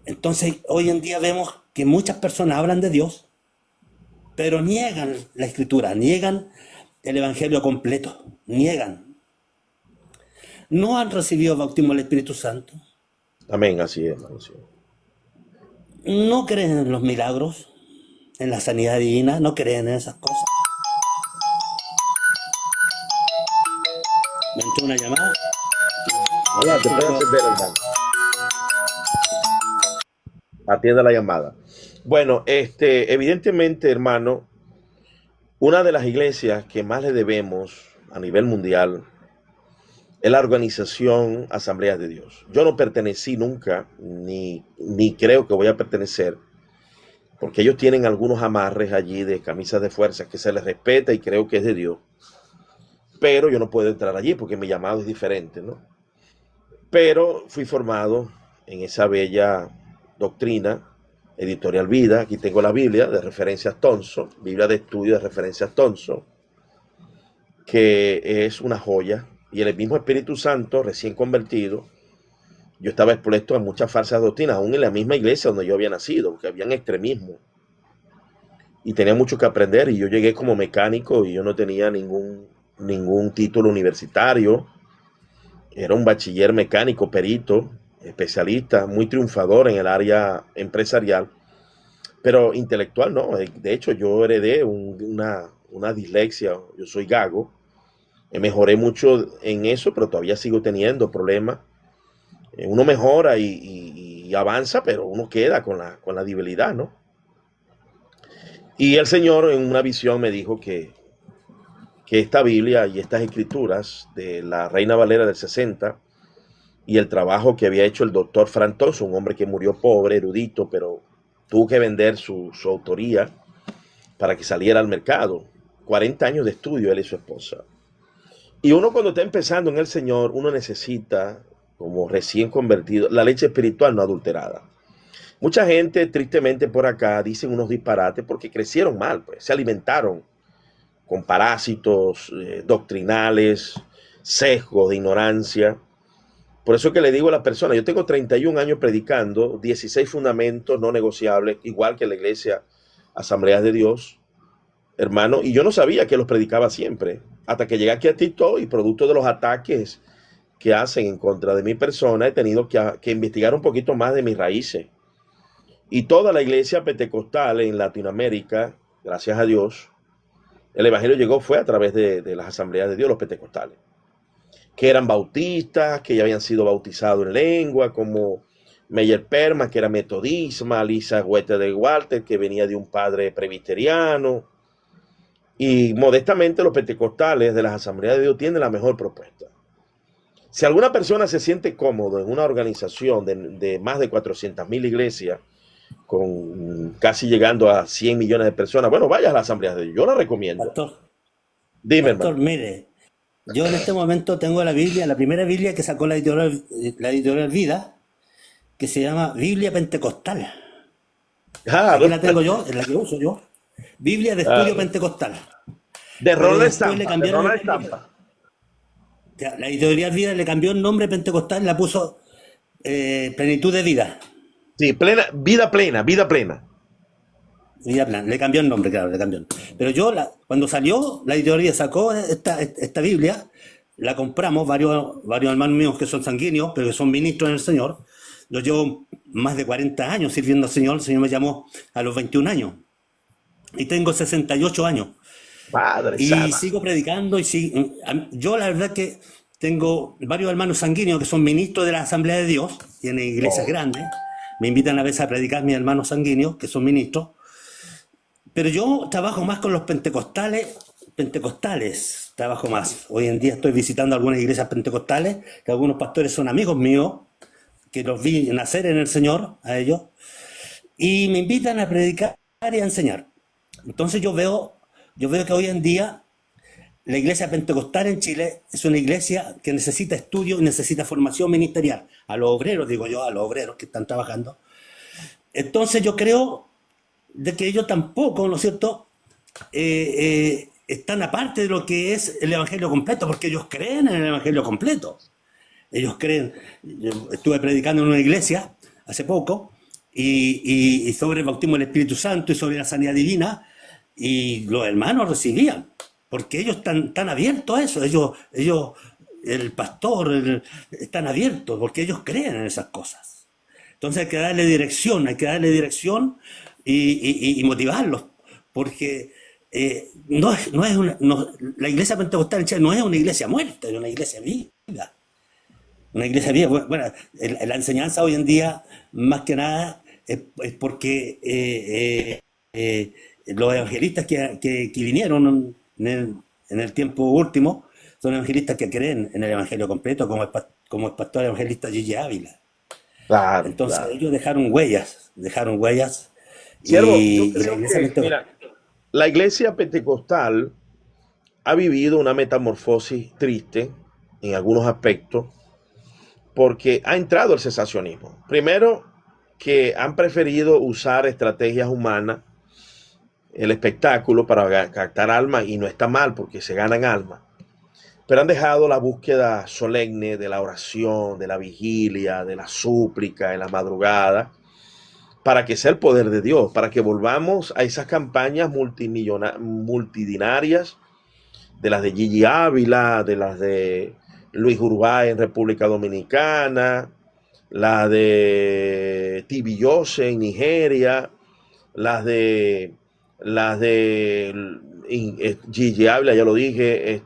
S2: Entonces, hoy en día vemos que muchas personas hablan de Dios, pero niegan la Escritura, niegan el Evangelio completo, niegan. No han recibido bautismo del Espíritu Santo.
S1: Amén, así es, hermano. Sí.
S2: No creen en los milagros, en la sanidad divina, no creen en esas cosas. Me entró una llamada.
S1: Hola, te puedo atender, hermano. Atienda la llamada. Bueno, evidentemente, hermano, una de las iglesias que más le debemos a nivel mundial es la organización Asambleas de Dios. Yo no pertenecí nunca, ni creo que voy a pertenecer, porque ellos tienen algunos amarres allí de camisas de fuerza que se les respeta y creo que es de Dios. Pero yo no puedo entrar allí porque mi llamado es diferente, ¿no? Pero fui formado en esa bella doctrina, Editorial Vida. Aquí tengo la Biblia de referencias Thompson, Biblia de estudio de referencias Thompson, que es una joya. Y en el mismo Espíritu Santo, recién convertido, yo estaba expuesto a muchas falsas doctrinas, aún en la misma iglesia donde yo había nacido, porque había extremismo. y tenía mucho que aprender, y yo llegué como mecánico y yo no tenía ningún título universitario. Era un bachiller mecánico, perito, especialista, muy triunfador en el área empresarial, pero intelectual no. De hecho, yo heredé una dislexia, yo soy gago. Mejoré mucho en eso, pero todavía sigo teniendo problemas. Uno mejora y avanza, pero uno queda con la debilidad, ¿no? Y el Señor en una visión me dijo que esta Biblia y estas escrituras de la Reina Valera del 60 y el trabajo que había hecho el doctor Frantos, un hombre que murió pobre, erudito, pero tuvo que vender su autoría para que saliera al mercado. 40 años de estudio, él y su esposa. Y uno cuando está empezando en el Señor, uno necesita, como recién convertido, la leche espiritual no adulterada. Mucha gente, tristemente por acá, dicen unos disparates porque crecieron mal, pues, se alimentaron con parásitos doctrinales, sesgos de ignorancia. Por eso que le digo a las personas, yo tengo 31 años predicando, 16 fundamentos no negociables, igual que la iglesia Asambleas de Dios, hermano, y yo no sabía que los predicaba siempre, hasta que llegué aquí a TikTok y producto de los ataques que hacen en contra de mi persona, he tenido que investigar un poquito más de mis raíces. Y toda la iglesia pentecostal en Latinoamérica, gracias a Dios, el evangelio fue a través de las Asambleas de Dios, los pentecostales, que eran bautistas, que ya habían sido bautizados en lengua, como Meyer Perma, que era metodista, Lisa Huete de Walter, que venía de un padre presbiteriano. Y modestamente los pentecostales de las Asambleas de Dios tienen la mejor propuesta. Si alguna persona se siente cómodo en una organización de más de 400,000 iglesias, con casi llegando a 100 millones de personas, bueno, vaya a las Asambleas de Dios, yo la recomiendo. Dime,
S2: Pastor,
S1: hermano.
S2: mire, yo en este momento tengo la Biblia, la primera Biblia que sacó la editorial Vida, que se llama Biblia Pentecostal. Aquí la tengo yo, es la que uso yo. Biblia de estudio pentecostal.
S1: De
S2: Pero
S1: rol de
S2: después le
S1: estampa, de
S2: cambiaron
S1: rol de
S2: el nombre.
S1: estampa.
S2: La editorial Vida le cambió el nombre pentecostal y la puso Plenitud de Vida.
S1: Sí, vida plena, vida plena.
S2: Vida Plena. Le cambió el nombre, claro, le cambió. Pero yo, cuando salió, la editorial sacó esta Biblia, la compramos, varios hermanos míos que son sanguíneos, pero que son ministros en el Señor. Yo llevo más de 40 años sirviendo al Señor. El Señor me llamó a los 21 años. Y tengo 68 años.
S1: Padre
S2: Y
S1: sana.
S2: sigo predicando. Yo la verdad que tengo varios hermanos sanguíneos que son ministros de la Asamblea de Dios, tienen iglesias grandes. Me invitan a veces a predicar mis hermanos sanguíneos, que son ministros. Pero yo trabajo más con los pentecostales, trabajo más. Hoy en día estoy visitando algunas iglesias pentecostales, que algunos pastores son amigos míos, que los vi nacer en el Señor, a ellos, y me invitan a predicar y a enseñar. Entonces yo veo que hoy en día la iglesia pentecostal en Chile es una iglesia que necesita estudio y necesita formación ministerial. A los obreros, digo yo, a los obreros que están trabajando. Entonces yo creo de que ellos tampoco, ¿no es cierto?, están aparte de lo que es el evangelio completo, porque ellos creen en el evangelio completo. Ellos creen. Yo estuve predicando en una iglesia hace poco y sobre el bautismo del Espíritu Santo y sobre la sanidad divina, y los hermanos recibían, porque ellos están abiertos a eso. Ellos el pastor, están abiertos, porque ellos creen en esas cosas. Entonces hay que darle dirección y motivarlos, porque la iglesia pentecostal en Chile no es una iglesia muerta, es una iglesia viva. Una iglesia viva. Bueno, la enseñanza hoy en día, más que nada, es porque los evangelistas que vinieron en el tiempo último son evangelistas que creen en el evangelio completo, como el pastor evangelista Gigi Ávila.
S1: Claro,
S2: Entonces
S1: claro.
S2: ellos dejaron huellas.
S1: Siervo, yo
S2: Y la
S1: creo
S2: iglesia
S1: que, mira, la iglesia pentecostal ha vivido una metamorfosis triste en algunos aspectos porque ha entrado el cesacionismo. Primero, que han preferido usar estrategias humanas, el espectáculo para captar almas, y no está mal porque se ganan almas, pero han dejado la búsqueda solemne de la oración, de la vigilia, de la súplica en la madrugada, para que sea el poder de Dios, para que volvamos a esas campañas multidinarias, de las de Gigi Ávila, de las de Luis Urbay en República Dominicana, la de Tibi Jose en Nigeria, las de Gigi Ávila, ya lo dije,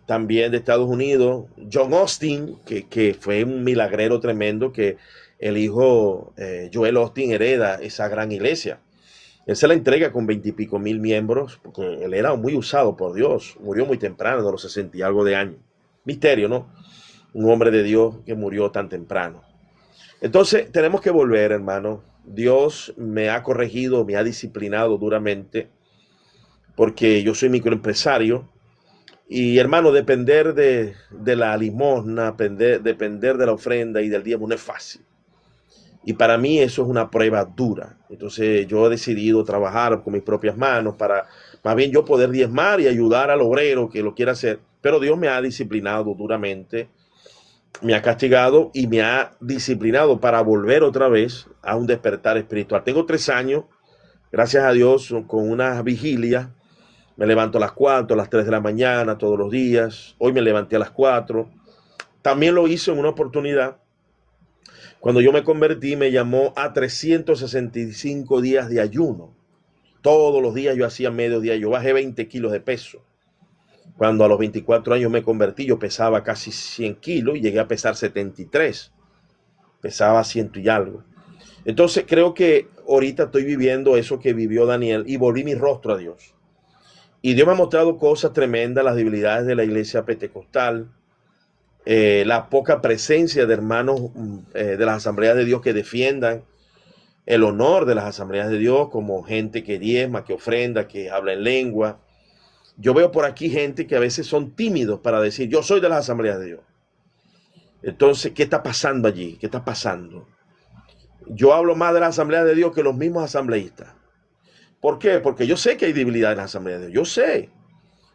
S1: también de Estados Unidos, John Austin, que fue un milagrero tremendo, que el hijo Joel Austin hereda esa gran iglesia. Él se la entrega con 20 y pico mil miembros, porque él era muy usado por Dios, murió muy temprano, de los 60 y algo de años. Misterio, ¿no? Un hombre de Dios que murió tan temprano. Entonces, tenemos que volver, hermano. Dios me ha corregido, me ha disciplinado duramente, porque yo soy microempresario. Y, hermano, depender de la limosna, depender de la ofrenda y del diezmo no es fácil. Y para mí eso es una prueba dura. Entonces yo he decidido trabajar con mis propias manos para más bien yo poder diezmar y ayudar al obrero que lo quiera hacer. Pero Dios me ha disciplinado duramente, me ha castigado y me ha disciplinado para volver otra vez a un despertar espiritual. Tengo 3 años, gracias a Dios, con una vigilia. Me levanto a las 4, a las 3 de la mañana todos los días. Hoy me levanté a las 4. También lo hice en una oportunidad. Cuando yo me convertí, me llamó a 365 días de ayuno. Todos los días yo hacía mediodía. Yo bajé 20 kilos de peso. Cuando a los 24 años me convertí, yo pesaba casi 100 kilos y llegué a pesar 73. Pesaba 100 y algo. Entonces creo que ahorita estoy viviendo eso que vivió Daniel y volví mi rostro a Dios. Y Dios me ha mostrado cosas tremendas, las debilidades de la iglesia pentecostal, la poca presencia de hermanos de las asambleas de Dios que defiendan el honor de las asambleas de Dios, como gente que diezma, que ofrenda, que habla en lengua. Yo veo por aquí gente que a veces son tímidos para decir, yo soy de las asambleas de Dios. Entonces, ¿qué está pasando allí? ¿Qué está pasando? Yo hablo más de las asambleas de Dios que los mismos asambleístas. ¿Por qué? Porque yo sé que hay debilidad en las asambleas de Dios. Yo sé.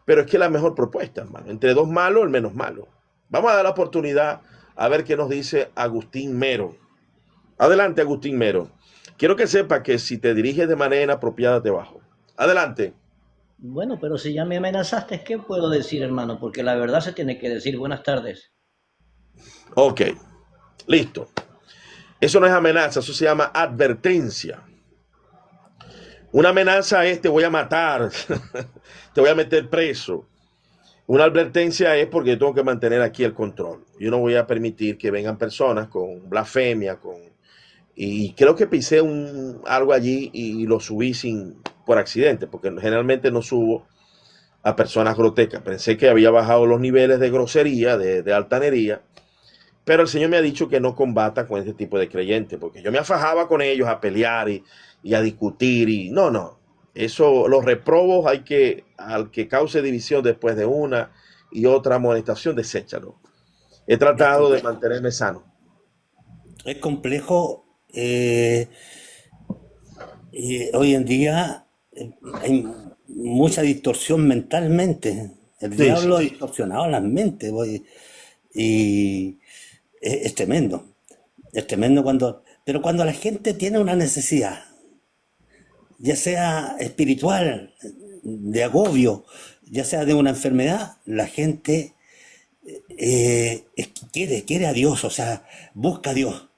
S1: Pero es que es la mejor propuesta, hermano. Entre dos malos, el menos malo. Vamos a dar la oportunidad a ver qué nos dice Agustín Mero. Adelante, Agustín Mero. Quiero que sepa que si te diriges de manera inapropiada te bajo. Adelante.
S3: Bueno, pero si ya me amenazaste, ¿qué puedo decir, hermano? Porque la verdad se tiene que decir. Buenas tardes.
S1: Ok, listo. Eso no es amenaza, eso se llama advertencia. Una amenaza es te voy a matar, te voy a meter preso. Una advertencia es porque yo tengo que mantener aquí el control. Yo no voy a permitir que vengan personas con blasfemia, y creo que pisé algo allí y lo subí por accidente, porque generalmente no subo a personas grotescas. Pensé que había bajado los niveles de grosería, de altanería, pero el Señor me ha dicho que no combata con este tipo de creyentes, porque yo me afajaba con ellos a pelear y a discutir, y no. Eso, los reprobos al que cause división después de una y otra amonestación, deséchalo. He tratado de mantenerme sano.
S2: Es complejo. Hoy en día hay mucha distorsión mentalmente. El diablo ha distorsionado las mentes. Y es tremendo. Es tremendo pero cuando la gente tiene una necesidad, ya sea espiritual, de agobio, ya sea de una enfermedad, la gente quiere a Dios, o sea, busca a Dios.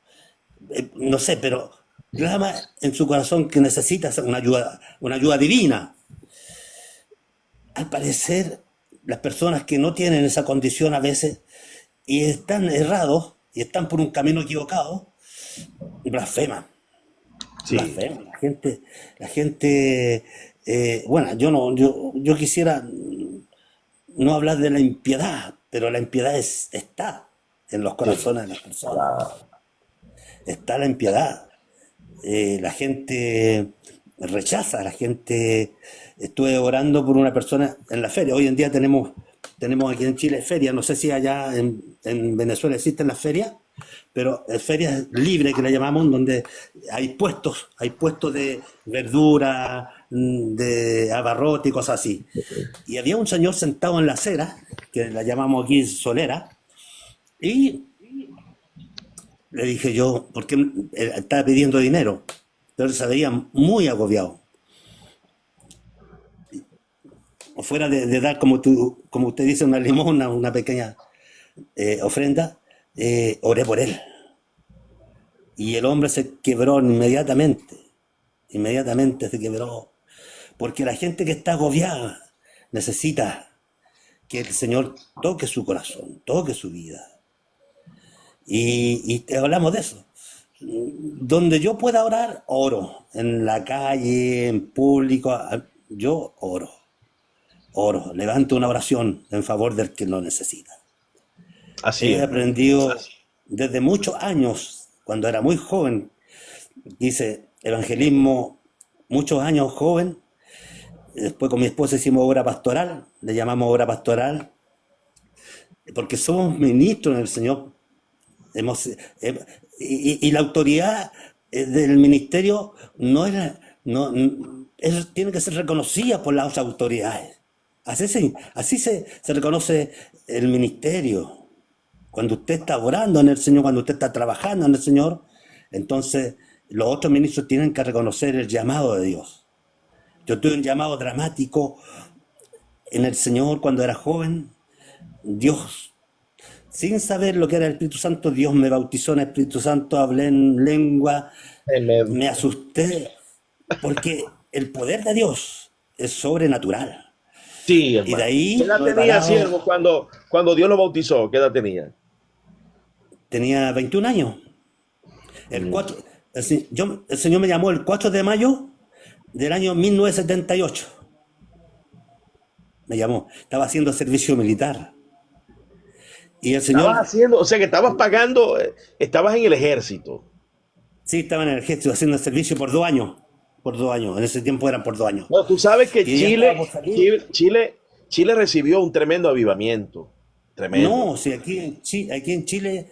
S2: No sé, pero clama en su corazón que necesita una ayuda divina. Al parecer, las personas que no tienen esa condición a veces y están errados y están por un camino equivocado, blasfeman.
S1: Sí.
S2: La gente, bueno, yo quisiera no hablar de la impiedad, pero la impiedad está en los corazones de las personas. Está la impiedad. La gente rechaza, la gente. Estuve orando por una persona en la feria. Hoy en día tenemos aquí en Chile feria. No sé si allá en Venezuela existen las ferias, pero ferias libres que le llamamos, donde hay puestos de verdura, de abarrote y cosas así. Y había un señor sentado en la acera, que la llamamos aquí solera, y Le dije yo, porque estaba pidiendo dinero, pero él se veía muy agobiado. O fuera de dar, como usted dice, una limosna, una pequeña ofrenda, oré por él. Y el hombre se quebró inmediatamente. Inmediatamente se quebró. Porque la gente que está agobiada necesita que el Señor toque su corazón, toque su vida. Y te hablamos de eso. Donde yo pueda orar, oro. En la calle, en público, yo oro. Oro. Levanto una oración en favor del que lo necesita.
S1: Así
S2: He
S1: es.
S2: aprendido desde muchos años, cuando era muy joven, hice evangelismo muchos años joven. Después con mi esposa hicimos obra pastoral, le llamamos obra pastoral, porque somos ministros en el Señor. Hemos, y la autoridad del ministerio no era, no, eso tiene que ser reconocida por las autoridades. Así se reconoce el ministerio. Cuando usted está orando en el Señor, cuando usted está trabajando en el Señor, entonces los otros ministros tienen que reconocer el llamado de Dios. Yo tuve un llamado dramático en el Señor cuando era joven. Dios, sin saber lo que era el Espíritu Santo, Dios me bautizó en el Espíritu Santo, hablé en lengua,
S1: Amén.
S2: me asusté, porque el poder de Dios es sobrenatural.
S1: Sí,
S2: Y de
S1: hermano. ¿Qué
S2: ahí
S1: edad
S2: lo he
S1: tenía,
S2: parado,
S1: siervo, cuando Dios lo bautizó? ¿Qué edad tenía?
S2: tenía 21 años. El, 4, el Señor me llamó el 4 de mayo del año 1978. Me llamó, estaba haciendo servicio militar. Y el
S1: Estabas
S2: Señor,
S1: haciendo, o sea que estabas pagando, estabas en el ejército.
S2: sí, estaba en el ejército haciendo el servicio por 2 años. Por 2 años, en ese tiempo eran por 2 años.
S1: Bueno, tú sabes que
S2: Y ya estaba por salir.
S1: Chile recibió un tremendo avivamiento. Tremendo.
S2: No, si aquí en Chile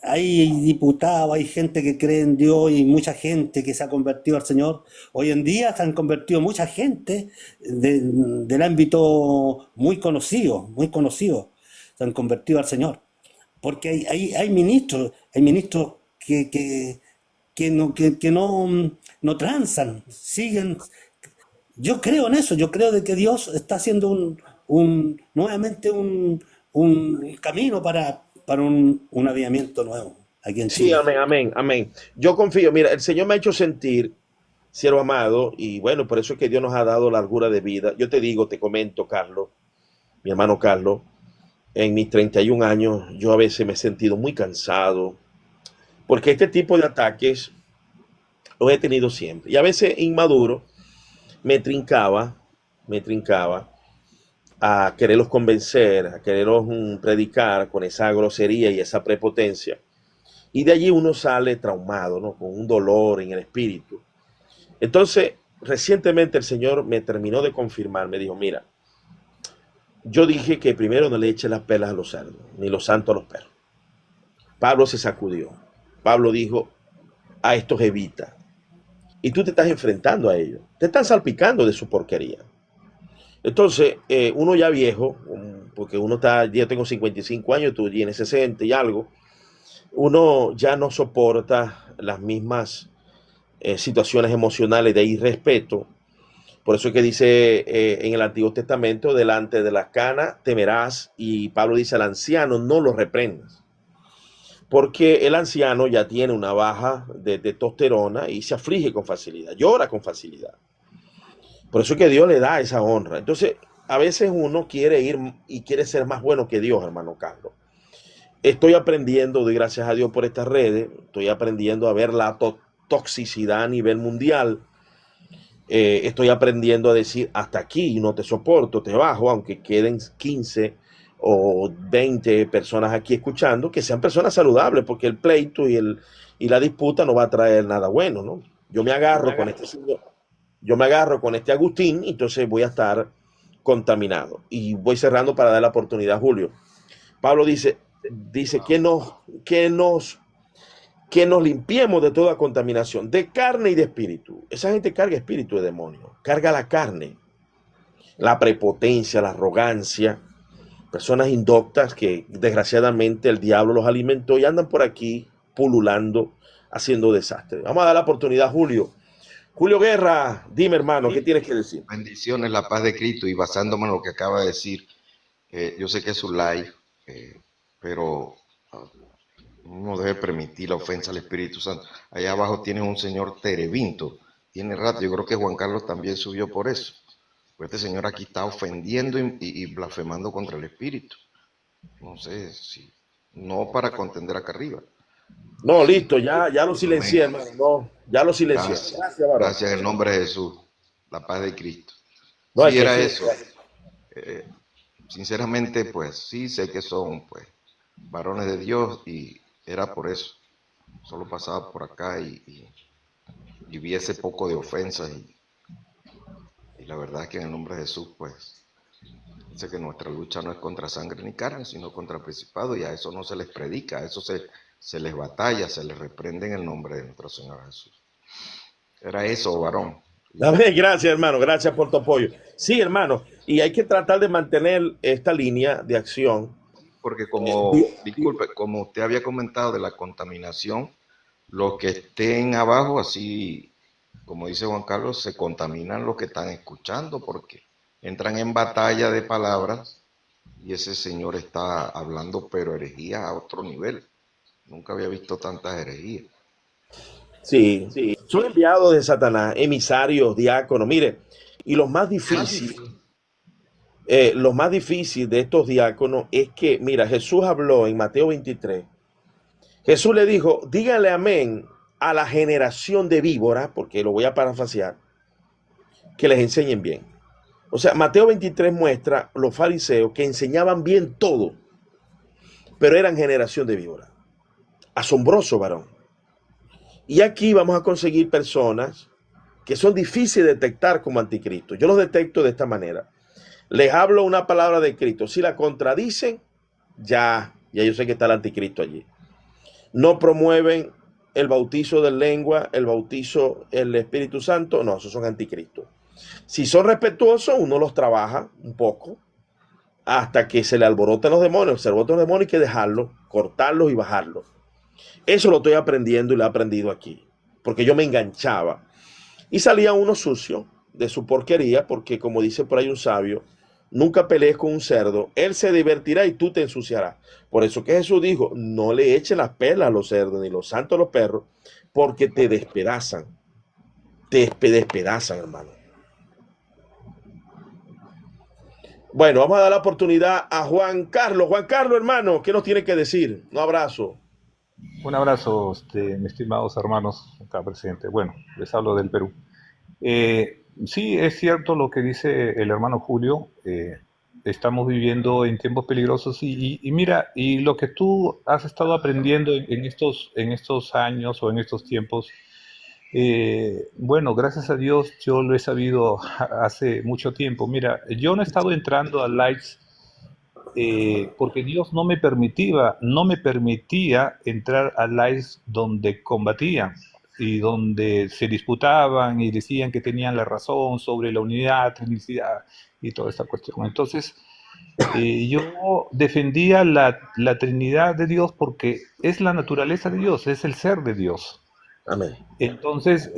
S2: hay diputados, hay gente que cree en Dios y mucha gente que se ha convertido al Señor. Hoy en día se han convertido mucha gente del ámbito muy conocido, se han convertido al Señor. Porque hay ministros que no transan, siguen. Yo creo en eso, yo creo de que Dios está haciendo nuevamente un camino para un avivamiento nuevo aquí en
S1: Sí,
S2: Chile.
S1: amén, amén, amén. Yo confío, mira, el Señor me ha hecho sentir, siervo amado, y bueno, por eso es que Dios nos ha dado largura de vida. Yo te digo, te comento, Carlos, mi hermano Carlos, en mis 31 años, yo a veces me he sentido muy cansado, porque este tipo de ataques los he tenido siempre. Y a veces inmaduro, me trincaba, me trincaba a quererlos convencer, a quererlos predicar con esa grosería y esa prepotencia. Y de allí uno sale traumado, ¿no? Con un dolor en el espíritu. Entonces, recientemente el Señor me terminó de confirmar, me dijo, mira, yo dije que primero no le eche las pelas a los cerdos, ni los santos a los perros. Pablo se sacudió. Pablo dijo, a estos evita. Y tú te estás enfrentando a ellos. Te están salpicando de su porquería. Entonces, uno ya viejo, porque uno está, yo tengo 55 años, tú tienes 60 y algo, uno ya no soporta las mismas situaciones emocionales de irrespeto. Por eso es que dice en el Antiguo Testamento, delante de las canas temerás, y Pablo dice al anciano, no lo reprendas. Porque el anciano ya tiene una baja de testosterona y se aflige con facilidad, llora con facilidad. Por eso es que Dios le da esa honra. Entonces, a veces uno quiere ir y quiere ser más bueno que Dios, hermano Carlos. Estoy aprendiendo, doy gracias a Dios por estas redes, estoy aprendiendo a ver la toxicidad a nivel mundial. Estoy aprendiendo a decir, hasta aquí, no te soporto, te bajo, aunque queden 15 o 20 personas aquí escuchando, que sean personas saludables, porque el pleito y la disputa no va a traer nada bueno, ¿no? Yo me agarro con este señor. Yo me agarro con este Agustín, entonces voy a estar contaminado. Y voy cerrando para dar la oportunidad a Julio. Pablo dice que nos limpiemos de toda contaminación, de carne y de espíritu. Esa gente carga espíritu de demonio, carga la carne, la prepotencia, la arrogancia, personas indoctas que desgraciadamente el diablo los alimentó y andan por aquí pululando, haciendo desastre. Vamos a dar la oportunidad a Julio. Julio Guerra, dime hermano, ¿qué tienes que decir?
S4: Bendiciones, la paz de Cristo, y basándome en lo que acaba de decir, yo sé que es un live, pero no debe permitir la ofensa al Espíritu Santo. Allá abajo tiene un señor Terevinto, tiene rato, yo creo que Juan Carlos también subió por eso. Pues este señor aquí está ofendiendo y blasfemando contra el Espíritu. No sé si, no para contender acá arriba.
S1: No, listo, ya lo silencié, hermano. No, ya lo silencié.
S4: Gracias, gracias en el nombre de Jesús, la paz de Cristo.
S1: No,
S4: Sí, era eso.
S1: Gracias.
S4: Sinceramente, pues sí sé que son pues varones de Dios y era por eso. Solo pasaba por acá y vi ese poco de ofensas y la verdad es que en el nombre de Jesús, pues sé que nuestra lucha no es contra sangre ni carne, sino contra principados, y a eso no se les predica, a eso se les batalla, se les reprende en el nombre de nuestro Señor Jesús. Era eso, varón.
S1: Amén, gracias hermano, gracias por tu apoyo. Sí, hermano, y hay que tratar de mantener esta línea de acción.
S4: Porque disculpe, como usted había comentado de la contaminación, los que estén abajo, así como dice Juan Carlos, se contaminan los que están escuchando porque entran en batalla de palabras y ese señor está hablando pero herejías a otro nivel. Nunca había visto tantas herejías.
S1: Sí, son enviados de Satanás, emisarios, diáconos. Mire, y lo más difícil de estos diáconos es que, mira, Jesús habló en Mateo 23. Jesús le dijo, díganle amén a la generación de víboras, porque lo voy a parafrasear, que les enseñen bien. O sea, Mateo 23 muestra los fariseos que enseñaban bien todo, pero eran generación de víboras. Asombroso, varón. Y aquí vamos a conseguir personas que son difíciles de detectar como anticristo. Yo los detecto de esta manera. Les hablo una palabra de Cristo. Si la contradicen, ya yo sé que está el anticristo allí. No promueven el bautizo de lengua, el bautizo del Espíritu Santo. No, esos son anticristos. Si son respetuosos, uno los trabaja un poco hasta que se le alboroten los demonios. Se alborotan los demonios, hay que dejarlos, cortarlos y bajarlos. Eso lo estoy aprendiendo y lo he aprendido aquí. Porque yo me enganchaba. Y salía uno sucio de su porquería, porque como dice por ahí un sabio, nunca pelees con un cerdo, él se divertirá y tú te ensuciarás. Por eso que Jesús dijo, no le echen las perlas a los cerdos ni los santos a los perros, porque te despedazan. Te despedazan, hermano. Bueno, vamos a dar la oportunidad a Juan Carlos. Juan Carlos, hermano, ¿qué nos tiene que decir? Un abrazo.
S5: Un abrazo, mis estimados hermanos acá presentes. Bueno, les hablo del Perú. Sí, es cierto lo que dice el hermano Julio. Estamos viviendo en tiempos peligrosos y mira, y lo que tú has estado aprendiendo en estos años o en estos tiempos, bueno, gracias a Dios yo lo he sabido hace mucho tiempo. Mira, yo no he estado entrando a lives porque Dios no me permitía entrar a lives donde combatían y donde se disputaban y decían que tenían la razón sobre la unidad, trinicidad y toda esta cuestión. Entonces, yo defendía la Trinidad de Dios porque es la naturaleza de Dios, es el ser de Dios.
S1: Amén.
S5: Entonces,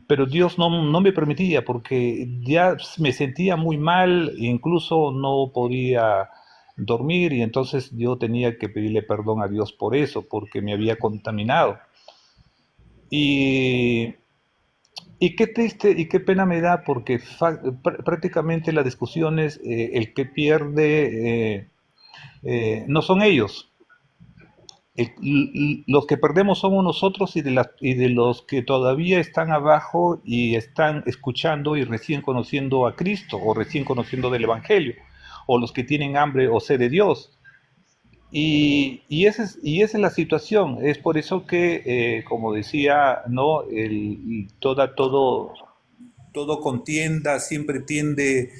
S5: pero Dios no me permitía porque ya me sentía muy mal, incluso no podía dormir y entonces yo tenía que pedirle perdón a Dios por eso, porque me había contaminado. Y qué triste y qué pena me da porque prácticamente las discusiones, el que pierde no son ellos. Los que perdemos somos nosotros y de los que todavía están abajo y están escuchando y recién conociendo a Cristo o recién conociendo del Evangelio, o los que tienen hambre o sed de Dios. Y esa es la situación. Es por eso que, como decía, ¿no? Todo contienda siempre tiende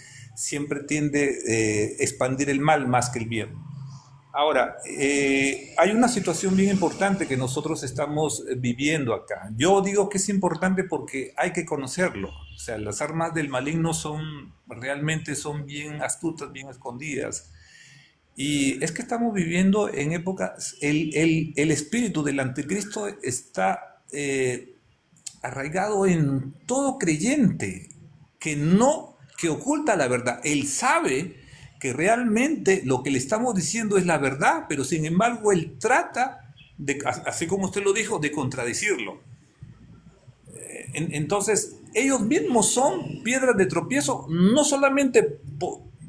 S5: expandir el mal más que el bien. Ahora, hay una situación bien importante que nosotros estamos viviendo acá. Yo digo que es importante porque hay que conocerlo. O sea, las armas del maligno realmente son bien astutas, bien escondidas. Y es que estamos viviendo en épocas, el espíritu del anticristo está arraigado en todo creyente que oculta la verdad. Él sabe que realmente lo que le estamos diciendo es la verdad, pero sin embargo él trata, así como usted lo dijo, de contradecirlo. Entonces, ellos mismos son piedras de tropiezo, no solamente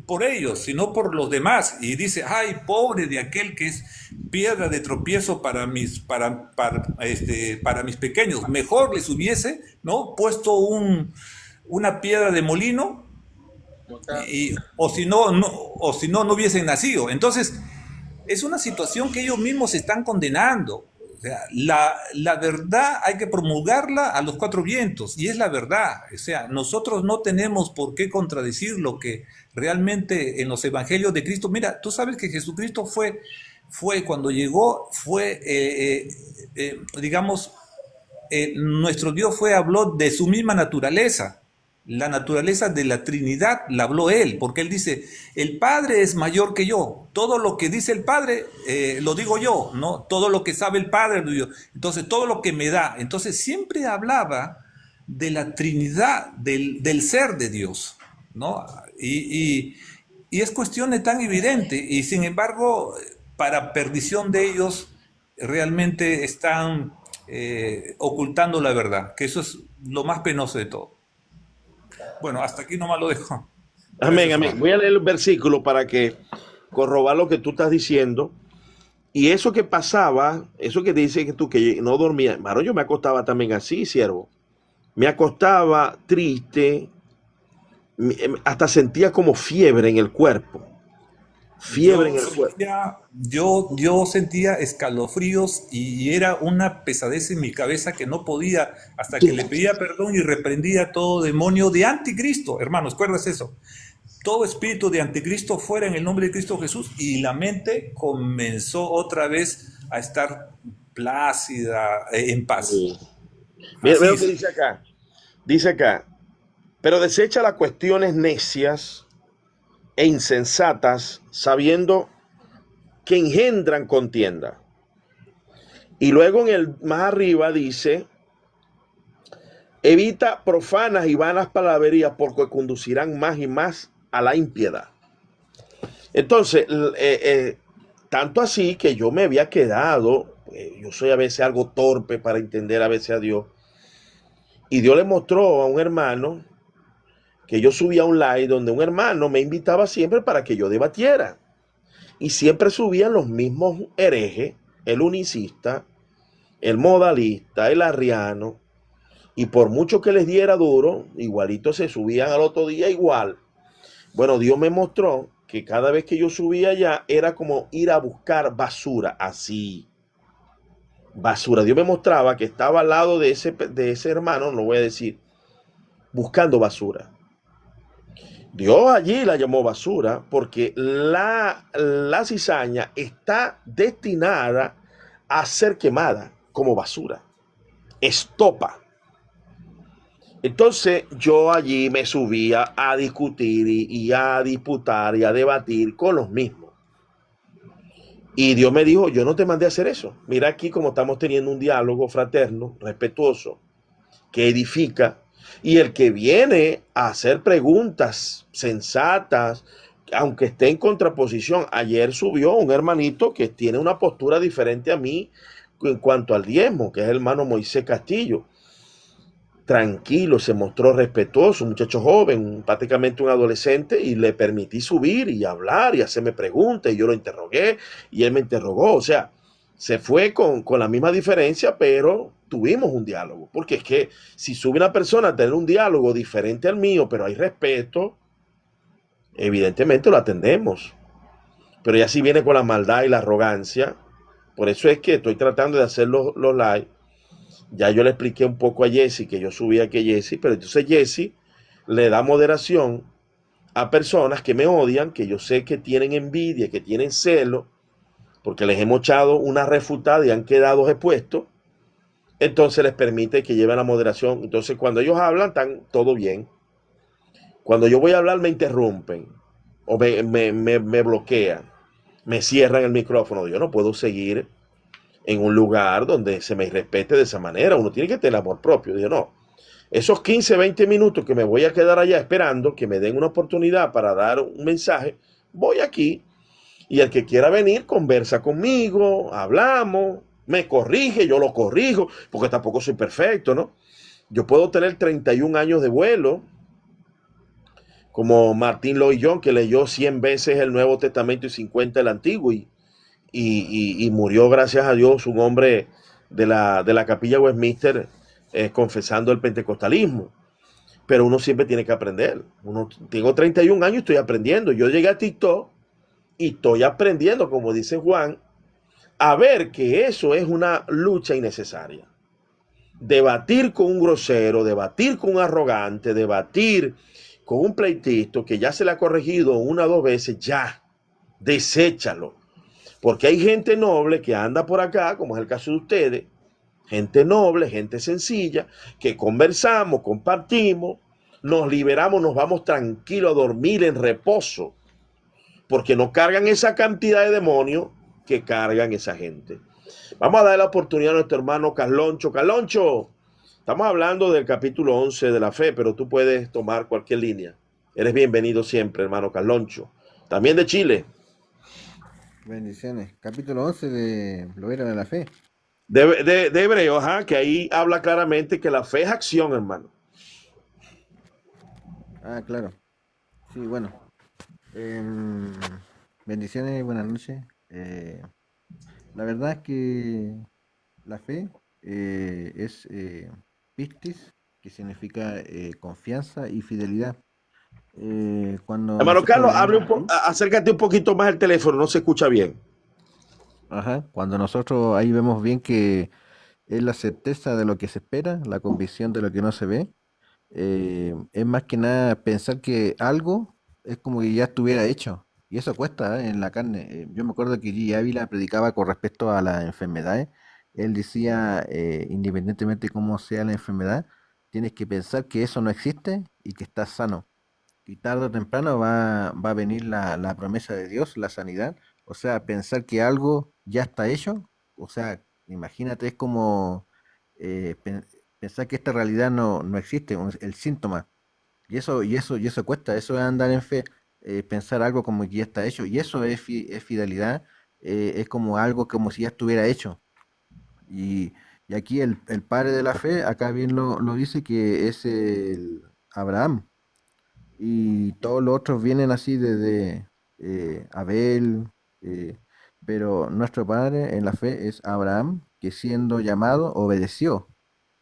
S5: por ellos, sino por los demás. Y dice, ay, pobre de aquel que es piedra de tropiezo para mis pequeños. Mejor les hubiese, ¿no?, puesto una piedra de molino, o si no, no hubiesen nacido. Entonces, es una situación que ellos mismos se están condenando. O sea, la verdad hay que promulgarla a los cuatro vientos, y es la verdad. O sea, nosotros no tenemos por qué contradecir lo que realmente en los evangelios de Cristo. Mira, tú sabes que Jesucristo fue cuando llegó, digamos, nuestro Dios habló de su misma naturaleza. La naturaleza de la Trinidad la habló Él, porque Él dice, el Padre es mayor que yo. Todo lo que dice el Padre lo digo yo, ¿no? Todo lo que sabe el Padre lo digo yo. Entonces, todo lo que me da. Entonces, siempre hablaba de la Trinidad, del ser de Dios, ¿no? Y es cuestión tan evidente, y sin embargo, para perdición de ellos, realmente están ocultando la verdad, que eso es lo más penoso de todo. Bueno, hasta aquí nomás lo dejo.
S1: Amén,
S5: Gracias,
S1: amén.
S5: hermano.
S1: Voy a leer el versículo para que corrobar lo que tú estás diciendo. Y eso que pasaba, eso que dice que tú que no dormías, hermano, yo me acostaba también así, siervo. Me acostaba triste, hasta sentía como fiebre en el cuerpo. Fiebre en el cuerpo.
S5: Yo sentía escalofríos y era una pesadez en mi cabeza que no podía, hasta que le pedía perdón y reprendía todo demonio de anticristo. Hermanos, ¿recuerdas eso? Todo espíritu de anticristo fuera en el nombre de Cristo Jesús, y la mente comenzó otra vez a estar plácida, en paz.
S1: Sí. Mira,
S5: Así
S1: mira lo que
S5: es.
S1: dice acá. Dice acá, pero desecha las cuestiones necias e insensatas, sabiendo que engendran contienda. Y luego en el más arriba dice, evita profanas y vanas palabrerías, porque conducirán más y más a la impiedad. Entonces, tanto así que yo me había quedado, yo soy a veces algo torpe para entender a veces a Dios, y Dios le mostró a un hermano que yo subía un live donde un hermano me invitaba siempre para que yo debatiera, y siempre subían los mismos herejes, el unicista, el modalista, el arriano, y por mucho que les diera duro, igualito se subían al otro día igual. Bueno, Dios me mostró que cada vez que yo subía allá era como ir a buscar basura, así, basura. Dios me mostraba que estaba al lado de ese hermano, no voy a decir, buscando basura. Dios allí la llamó basura porque la cizaña está destinada a ser quemada como basura, estopa. Entonces yo allí me subía a discutir y a disputar y a debatir con los mismos. Y Dios me dijo, yo no te mandé a hacer eso. Mira aquí como estamos teniendo un diálogo fraterno, respetuoso, que edifica. Y el que viene a hacer preguntas sensatas, aunque esté en contraposición. Ayer subió un hermanito que tiene una postura diferente a mí en cuanto al diezmo, que es el hermano Moisés Castillo. Tranquilo, se mostró respetuoso, un muchacho joven, prácticamente un adolescente, y le permití subir y hablar y hacerme preguntas, y yo lo interrogué y él me interrogó. O sea, se fue con la misma diferencia, pero tuvimos un diálogo, porque es que si sube una persona a tener un diálogo diferente al mío, pero hay respeto, evidentemente lo atendemos. Pero ya si viene con la maldad y la arrogancia, por eso es que estoy tratando de hacer los live. Ya yo le expliqué un poco a Jesse que yo subía que Jesse, pero entonces Jesse le da moderación a personas que me odian, que yo sé que tienen envidia, que tienen celo, porque les hemos echado una refutada y han quedado expuestos. Entonces les permite que lleven la moderación. Entonces cuando ellos hablan, están todo bien. Cuando yo voy a hablar, me interrumpen o me bloquean. me cierran el micrófono. Yo no puedo seguir en un lugar donde se me respete de esa manera. Uno tiene que tener amor propio. Digo, no, esos 15, 20 minutos que me voy a quedar allá esperando que me den una oportunidad para dar un mensaje, voy aquí y el que quiera venir conversa conmigo, hablamos, me corrige, yo lo corrijo, porque tampoco soy perfecto, ¿no? Yo puedo tener 31 años de vuelo, como Martín Lloyd Jones, que leyó 100 veces el Nuevo Testamento y 50 el Antiguo, y murió, gracias a Dios, un hombre de la capilla Westminster, confesando el pentecostalismo. Pero uno siempre tiene que aprender. Tengo 31 años y estoy aprendiendo. Yo llegué a TikTok y estoy aprendiendo, como dice Juan, a ver que eso es una lucha innecesaria. Debatir con un grosero, debatir con un arrogante, debatir con un pleitito que ya se le ha corregido una o dos veces, ya, deséchalo. Porque hay gente noble que anda por acá, como es el caso de ustedes, gente noble, gente sencilla, que conversamos, compartimos, nos liberamos, nos vamos tranquilos a dormir en reposo, porque no cargan esa cantidad de demonios que cargan esa gente. Vamos a dar la oportunidad a nuestro hermano Carloncho. Carloncho, estamos hablando del capítulo 11 de la fe, pero tú puedes tomar cualquier línea. Eres bienvenido siempre, hermano Carloncho. También de Chile.
S6: Bendiciones. Capítulo 11 de Lo era de la fe.
S1: De Hebreo, ajá, que ahí habla claramente que la fe es acción, hermano.
S6: Ah, claro. Sí, bueno. Bendiciones, buenas noches. La verdad es que la fe es pistis, que significa confianza y fidelidad. Cuando
S1: Hermano
S6: nosotros
S1: Carlos,
S6: leemos ahí,
S1: acércate un poquito más al teléfono, no se escucha bien.
S6: ajá, cuando nosotros ahí vemos bien que es la certeza de lo que se espera, la convicción de lo que no se ve. Es más que nada pensar que algo es como que ya estuviera hecho. Y eso cuesta, en la carne. Yo me acuerdo que G. Ávila predicaba con respecto a las enfermedades. Él decía, independientemente de cómo sea la enfermedad, tienes que pensar que eso no existe y que estás sano. Y tarde o temprano va a venir la promesa de Dios, la sanidad. O sea, pensar que algo ya está hecho. O sea, imagínate, es como eh, pen- pensar que esta realidad no existe, el síntoma. Y eso cuesta, eso es andar en fe, pensar algo como que ya está hecho. Y eso es fidelidad, es como algo como si ya estuviera hecho. Y, y aquí el padre de la fe, acá bien lo dice que es el Abraham. Y todos los otros vienen así desde Abel, eh, pero nuestro padre en la fe es Abraham, que siendo llamado obedeció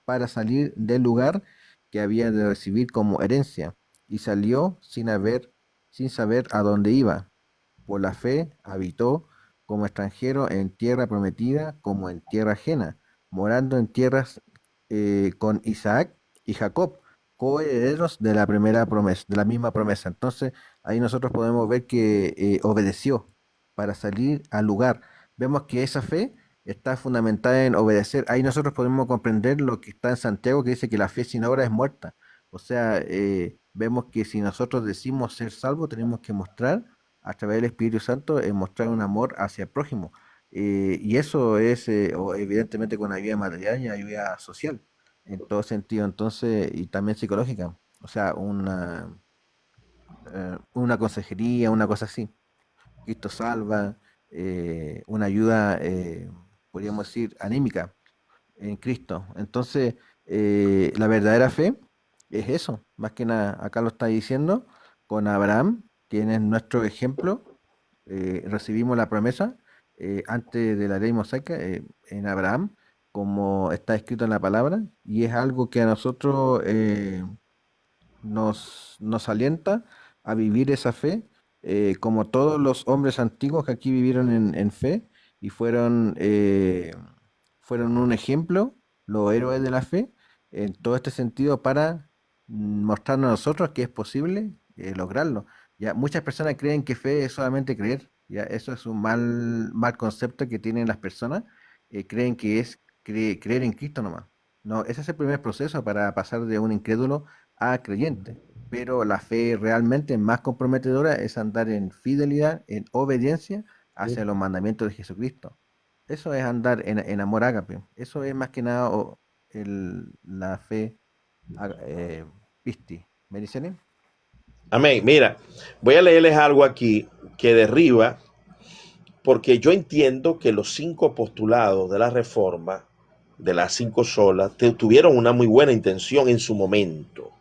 S6: para salir del lugar que había de recibir como herencia, y salió sin saber a dónde iba. Por la fe habitó como extranjero en tierra prometida, como en tierra ajena, morando en tierras con Isaac y Jacob, coherederos de la primera promesa, de la misma promesa. Entonces, ahí nosotros podemos ver que obedeció para salir al lugar. Vemos que esa fe está fundamentada en obedecer. Ahí nosotros podemos comprender lo que está en Santiago, que dice que la fe sin obra es muerta. O sea, vemos que si nosotros decimos ser salvos, tenemos que mostrar a través del Espíritu Santo, mostrar un amor hacia el prójimo. Y eso es evidentemente con ayuda material y ayuda social, en todo sentido, entonces, y también psicológica. O sea, una consejería, una cosa así. Cristo salva, una ayuda, podríamos decir, anímica en Cristo. Entonces, la verdadera fe es eso, más que nada, acá lo está diciendo, con Abraham, quien es nuestro ejemplo, recibimos la promesa antes de la ley mosaica en Abraham, como está escrito en la palabra, y es algo que a nosotros nos alienta a vivir esa fe, como todos los hombres antiguos que aquí vivieron en fe y fueron un ejemplo, los héroes de la fe, en todo este sentido para mostrarnos a nosotros que es posible lograrlo. Ya, muchas personas creen que fe es solamente creer, ya, eso es un mal concepto que tienen las personas, creen que es creer en Cristo nomás. No, ese es el primer proceso para pasar de un incrédulo a creyente. Pero la fe realmente más comprometedora es andar en fidelidad, en obediencia hacia los mandamientos de Jesucristo. Eso es andar en amor ágape. Eso es más que nada la fe pisti. ¿Me dicen?
S1: Amén. Mira, voy a leerles algo aquí que derriba, porque yo entiendo que los 5 postulados de la reforma, de las 5 solas, tuvieron una muy buena intención en su momento,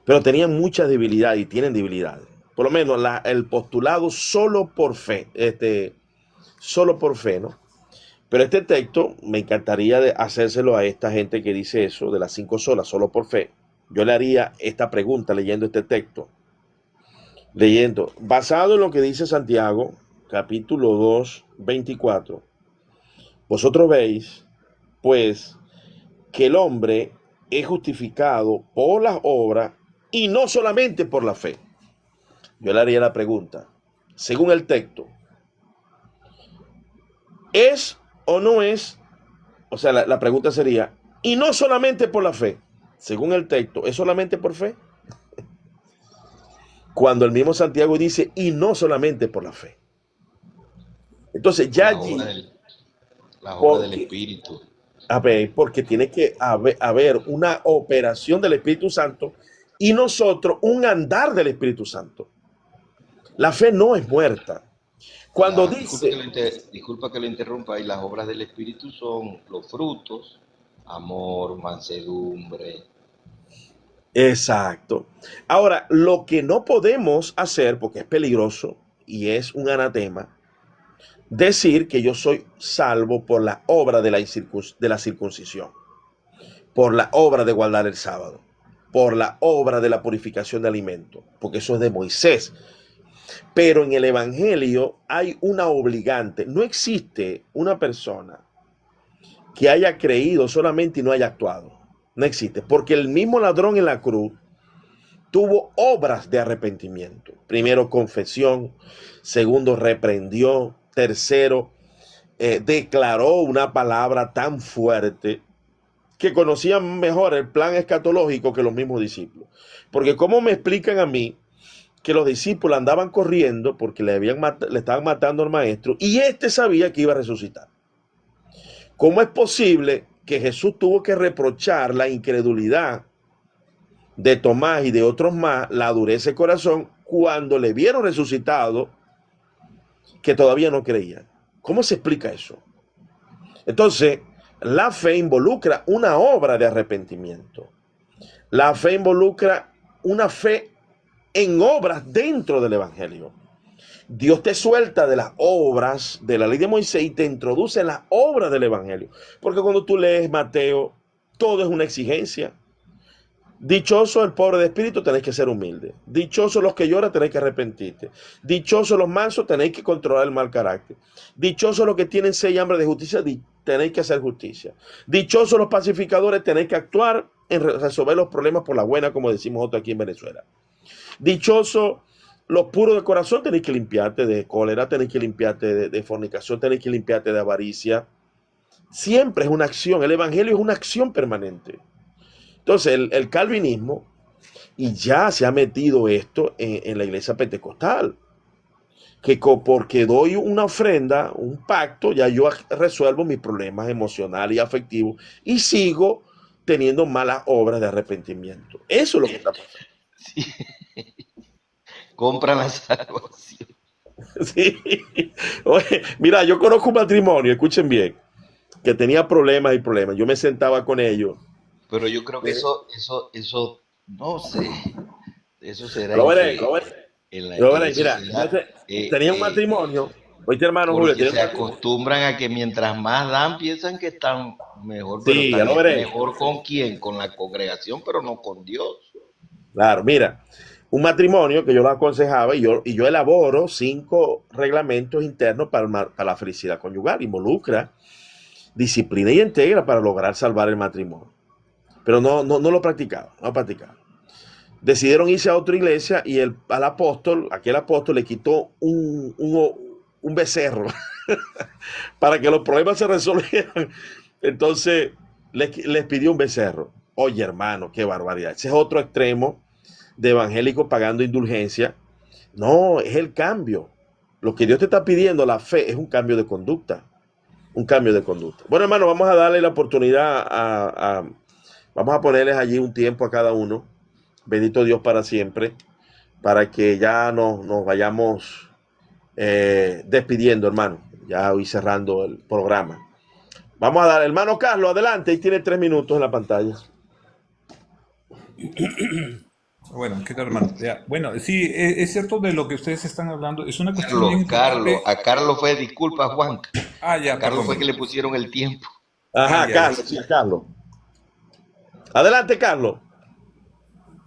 S1: pero tenían mucha debilidad y tienen debilidad. Por lo menos el postulado solo por fe, ¿no? Pero este texto me encantaría hacérselo a esta gente que dice eso, de las 5 solas, solo por fe. Yo le haría esta pregunta leyendo este texto. Basado en lo que dice Santiago, capítulo 2, 24. Vosotros veis, pues, que el hombre es justificado por las obras y no solamente por la fe. Yo le haría la pregunta, según el texto, ¿es o no es? O sea, la pregunta sería, y no solamente por la fe, según el texto, ¿es solamente por fe? Cuando el mismo Santiago dice, y no solamente por la fe. Entonces ya allí,
S4: la obra del Espíritu.
S1: A ver, porque tiene que haber una operación del Espíritu Santo y nosotros un andar del Espíritu Santo. La fe no es muerta. Cuando dice...
S4: Disculpa que lo interrumpa, y las obras del Espíritu son los frutos, amor, mansedumbre.
S1: Exacto. Ahora, lo que no podemos hacer, porque es peligroso y es un anatema, decir que yo soy salvo por la obra de la circuncisión, por la obra de guardar el sábado, por la obra de la purificación de alimentos, porque eso es de Moisés. Pero en el Evangelio hay una obligante. No existe una persona que haya creído solamente y no haya actuado. No existe, porque el mismo ladrón en la cruz tuvo obras de arrepentimiento. Primero, confesión. Segundo, reprendió. Tercero, declaró una palabra tan fuerte que conocían mejor el plan escatológico que los mismos discípulos. Porque ¿cómo me explican a mí que los discípulos andaban corriendo porque le estaban matando al maestro y este sabía que iba a resucitar? ¿Cómo es posible que Jesús tuvo que reprochar la incredulidad de Tomás y de otros más, la dureza de corazón, cuando le vieron resucitado, que todavía no creían? ¿Cómo se explica eso? Entonces, la fe involucra una obra de arrepentimiento. La fe involucra una fe en obras dentro del Evangelio. Dios te suelta de las obras de la ley de Moisés y te introduce en las obras del Evangelio. Porque cuando tú lees Mateo, todo es una exigencia. Dichoso el pobre de espíritu, tenéis que ser humilde. Dichoso los que lloran, tenéis que arrepentirte. Dichoso los mansos, tenéis que controlar el mal carácter. Dichoso los que tienen sed y hambre de justicia, tenéis que hacer justicia. Dichoso los pacificadores, tenéis que actuar en resolver los problemas por la buena, como decimos nosotros aquí en Venezuela. Dichoso los puros de corazón, tenéis que limpiarte de cólera, tenéis que limpiarte de fornicación, tenéis que limpiarte de avaricia. Siempre es una acción. El Evangelio es una acción permanente. Entonces, el calvinismo, y ya se ha metido esto en la iglesia pentecostal, que porque doy una ofrenda, un pacto, ya yo resuelvo mis problemas emocionales y afectivos y sigo teniendo malas obras de arrepentimiento. Eso es lo que está pasando.
S4: Sí. Compran la salvación.
S1: Sí. Oye, mira, yo conozco un matrimonio, escuchen bien, que tenía problemas y problemas. Yo me sentaba con ellos.
S4: Pero yo creo que eso, no sé, eso será en la
S1: mira, tenía un matrimonio, oíste, hermano Julio,
S4: se acostumbran a que mientras más dan, piensan que están mejor,
S1: sí,
S4: pero mejor ¿con quién? Con la congregación, pero no con Dios.
S1: Claro, mira, un matrimonio que yo lo aconsejaba y yo elaboro 5 reglamentos internos para la felicidad conyugal. Involucra disciplina y entrega para lograr salvar el matrimonio. Pero no lo practicaba, no practicaba. Decidieron irse a otra iglesia y aquel apóstol le quitó un becerro para que los problemas se resolvieran. Entonces les pidió un becerro. Oye, hermano, qué barbaridad. Ese es otro extremo de evangélicos pagando indulgencia. No, es el cambio. Lo que Dios te está pidiendo, la fe, es un cambio de conducta. Un cambio de conducta. Bueno, hermano, vamos a darle la oportunidad vamos a ponerles allí un tiempo a cada uno. Bendito Dios para siempre. Para que ya nos vayamos despidiendo, hermano. Ya voy cerrando el programa. Vamos a dar, hermano Carlos, adelante. Ahí tiene 3 minutos en la pantalla.
S5: Bueno, ¿qué tal, hermano? Ya, bueno, sí, es cierto de lo que ustedes están hablando. Es una cuestión bien
S4: Carlos,
S5: importante.
S4: a Carlos fue, disculpa, Juan.
S5: Ya,
S4: A Carlos
S5: perdón.
S4: fue que le pusieron el tiempo.
S1: Ajá,
S5: ya,
S1: Carlos, sí, Carlos. Adelante, Carlos.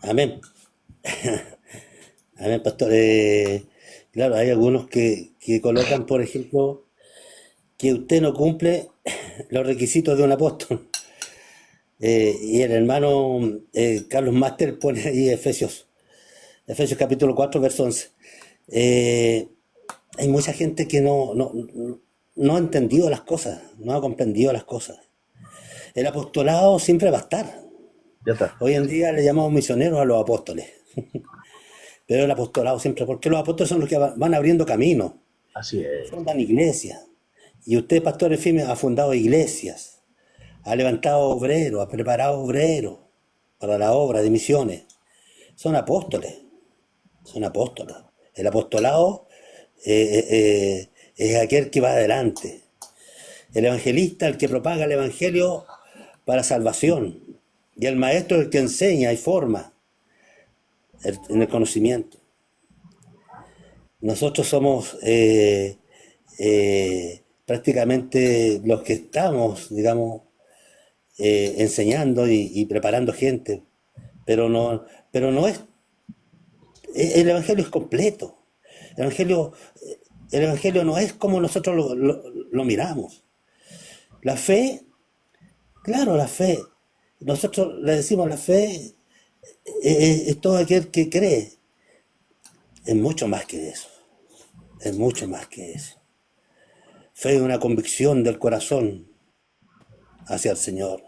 S2: Amén. Amén, pastor. Claro, hay algunos que colocan, por ejemplo, que usted no cumple los requisitos de un apóstol. Y el hermano Carlos Master pone ahí Efesios capítulo 4, verso 11. Hay mucha gente que no ha entendido las cosas, no ha comprendido las cosas. El apostolado siempre va a estar.
S1: Ya está.
S2: Hoy en día le llamamos misioneros a los apóstoles. Pero el apostolado siempre, porque los apóstoles son los que van abriendo camino,
S1: Así es.
S2: fundan iglesias. Y usted, pastor en firme, ha fundado iglesias, ha levantado obreros, ha preparado obreros para la obra de misiones. Son apóstoles. El apostolado es aquel que va adelante. El evangelista, el que propaga el evangelio para salvación. Y el maestro es el que enseña y forma en el conocimiento. Nosotros somos prácticamente los que estamos, digamos, enseñando y preparando gente. Pero no es. El evangelio es completo. El evangelio no es como nosotros lo miramos. La fe, claro, la fe. Nosotros le decimos la fe es todo aquel que cree. Es mucho más que eso. Es mucho más que eso. Fe es una convicción del corazón hacia el Señor.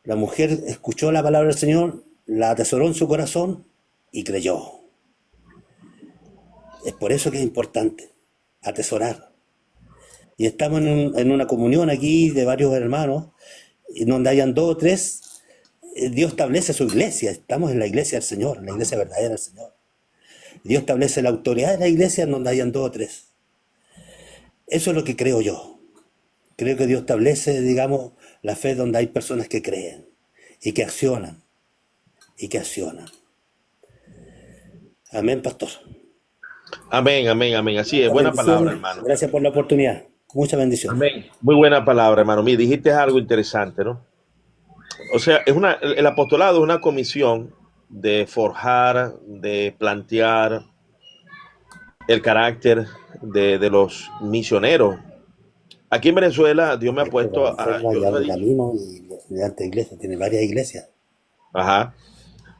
S2: La mujer escuchó la palabra del Señor, la atesoró en su corazón y creyó. Es por eso que es importante atesorar. Y estamos en una comunión aquí de varios hermanos, en donde hayan 2 o 3, Dios establece su iglesia. Estamos en la iglesia del Señor, en la iglesia verdadera del Señor. Dios establece la autoridad de la iglesia en donde hayan 2 o 3. Eso es lo que creo yo. Creo que Dios establece, digamos, la fe donde hay personas que creen y que accionan. Amén, pastor.
S1: Amén, amén, amén. Así es, buena palabra, hermano.
S2: Gracias por la oportunidad. Mucha bendición.
S1: Amén. Muy buena palabra, hermano. Mira, dijiste algo interesante, ¿no? O sea, el apostolado es una comisión de forjar, de plantear el carácter de los misioneros. Aquí en Venezuela, Dios me ha puesto
S2: camino y mediante iglesia, tiene varias iglesias.
S1: Ajá.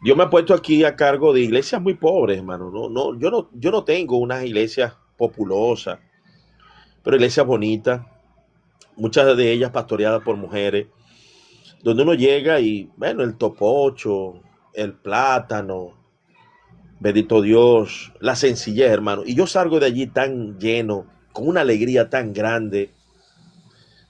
S1: Dios me ha puesto aquí a cargo de iglesias muy pobres, hermano. Yo no tengo unas iglesias populosas, pero iglesias bonitas, muchas de ellas pastoreadas por mujeres, donde uno llega y, bueno, el topocho, el plátano, bendito Dios, la sencillez, hermano. Y yo salgo de allí tan lleno, con una alegría tan grande,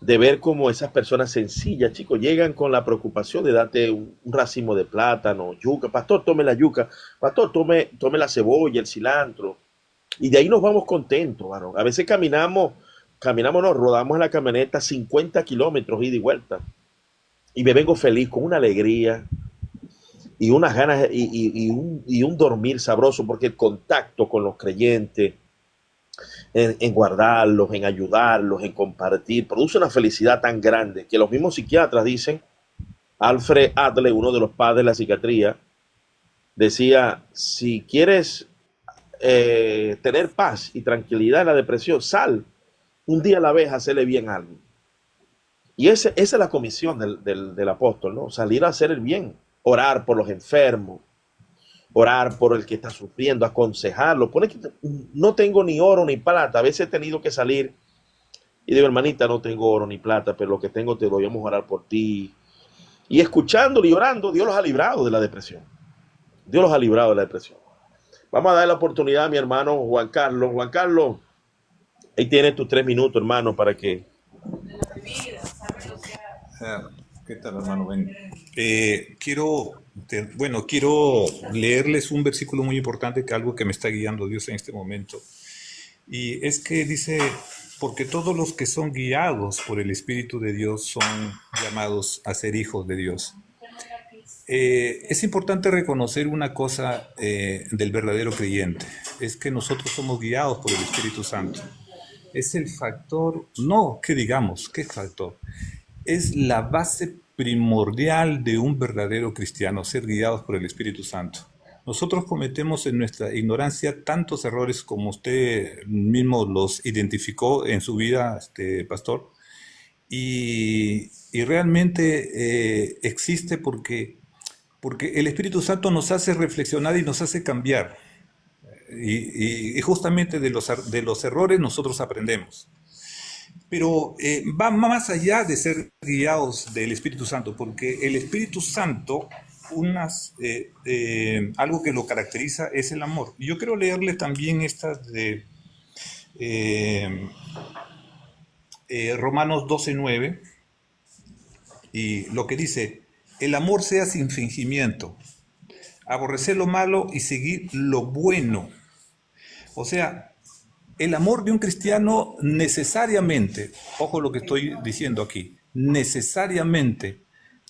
S1: de ver cómo esas personas sencillas, chicos, llegan con la preocupación de darte un racimo de plátano, yuca. Pastor, tome la yuca. Pastor, tome la cebolla, el cilantro. Y de ahí nos vamos contentos, varón. A veces nos rodamos en la camioneta 50 kilómetros ida y vuelta. Y me vengo feliz, con una alegría y unas ganas y un dormir sabroso, porque el contacto con los creyentes, en guardarlos, en ayudarlos, en compartir, produce una felicidad tan grande que los mismos psiquiatras dicen. Alfred Adler, uno de los padres de la psiquiatría, decía: si quieres tener paz y tranquilidad en la depresión, sal un día a la vez a hacerle bien a alguien. Y esa es la comisión del apóstol, ¿no? Salir a hacer el bien, orar por los enfermos, orar por el que está sufriendo, aconsejarlo. Pone que no tengo ni oro ni plata. A veces he tenido que salir y digo: hermanita, no tengo oro ni plata, pero lo que tengo te doy, vamos a orar por ti. Y escuchándolo y orando, Dios los ha librado de la depresión. Dios los ha librado de la depresión. Vamos a dar la oportunidad a mi hermano Juan Carlos. Juan Carlos, ahí tienes tus 3 minutos, hermano, para que...
S5: Ah, ¿qué tal, hermano? Ben? Quiero leerles un versículo muy importante, que algo que me está guiando Dios en este momento. Y es que dice, porque todos los que son guiados por el Espíritu de Dios son llamados a ser hijos de Dios. Es importante reconocer una cosa del verdadero creyente, es que nosotros somos guiados por el Espíritu Santo. Es el factor, no, ¿qué digamos? ¿Qué factor? Es la base primordial de un verdadero cristiano, ser guiados por el Espíritu Santo. Nosotros cometemos en nuestra ignorancia tantos errores como usted mismo los identificó en su vida, pastor, y realmente existe porque el Espíritu Santo nos hace reflexionar y nos hace cambiar. Y justamente de los errores nosotros aprendemos. Pero va más allá de ser guiados del Espíritu Santo, porque el Espíritu Santo, algo que lo caracteriza es el amor. Y yo quiero leerle también esta de Romanos 12:9, y lo que dice: el amor sea sin fingimiento, aborrecer lo malo y seguir lo bueno. O sea, el amor de un cristiano necesariamente, ojo lo que estoy diciendo aquí, necesariamente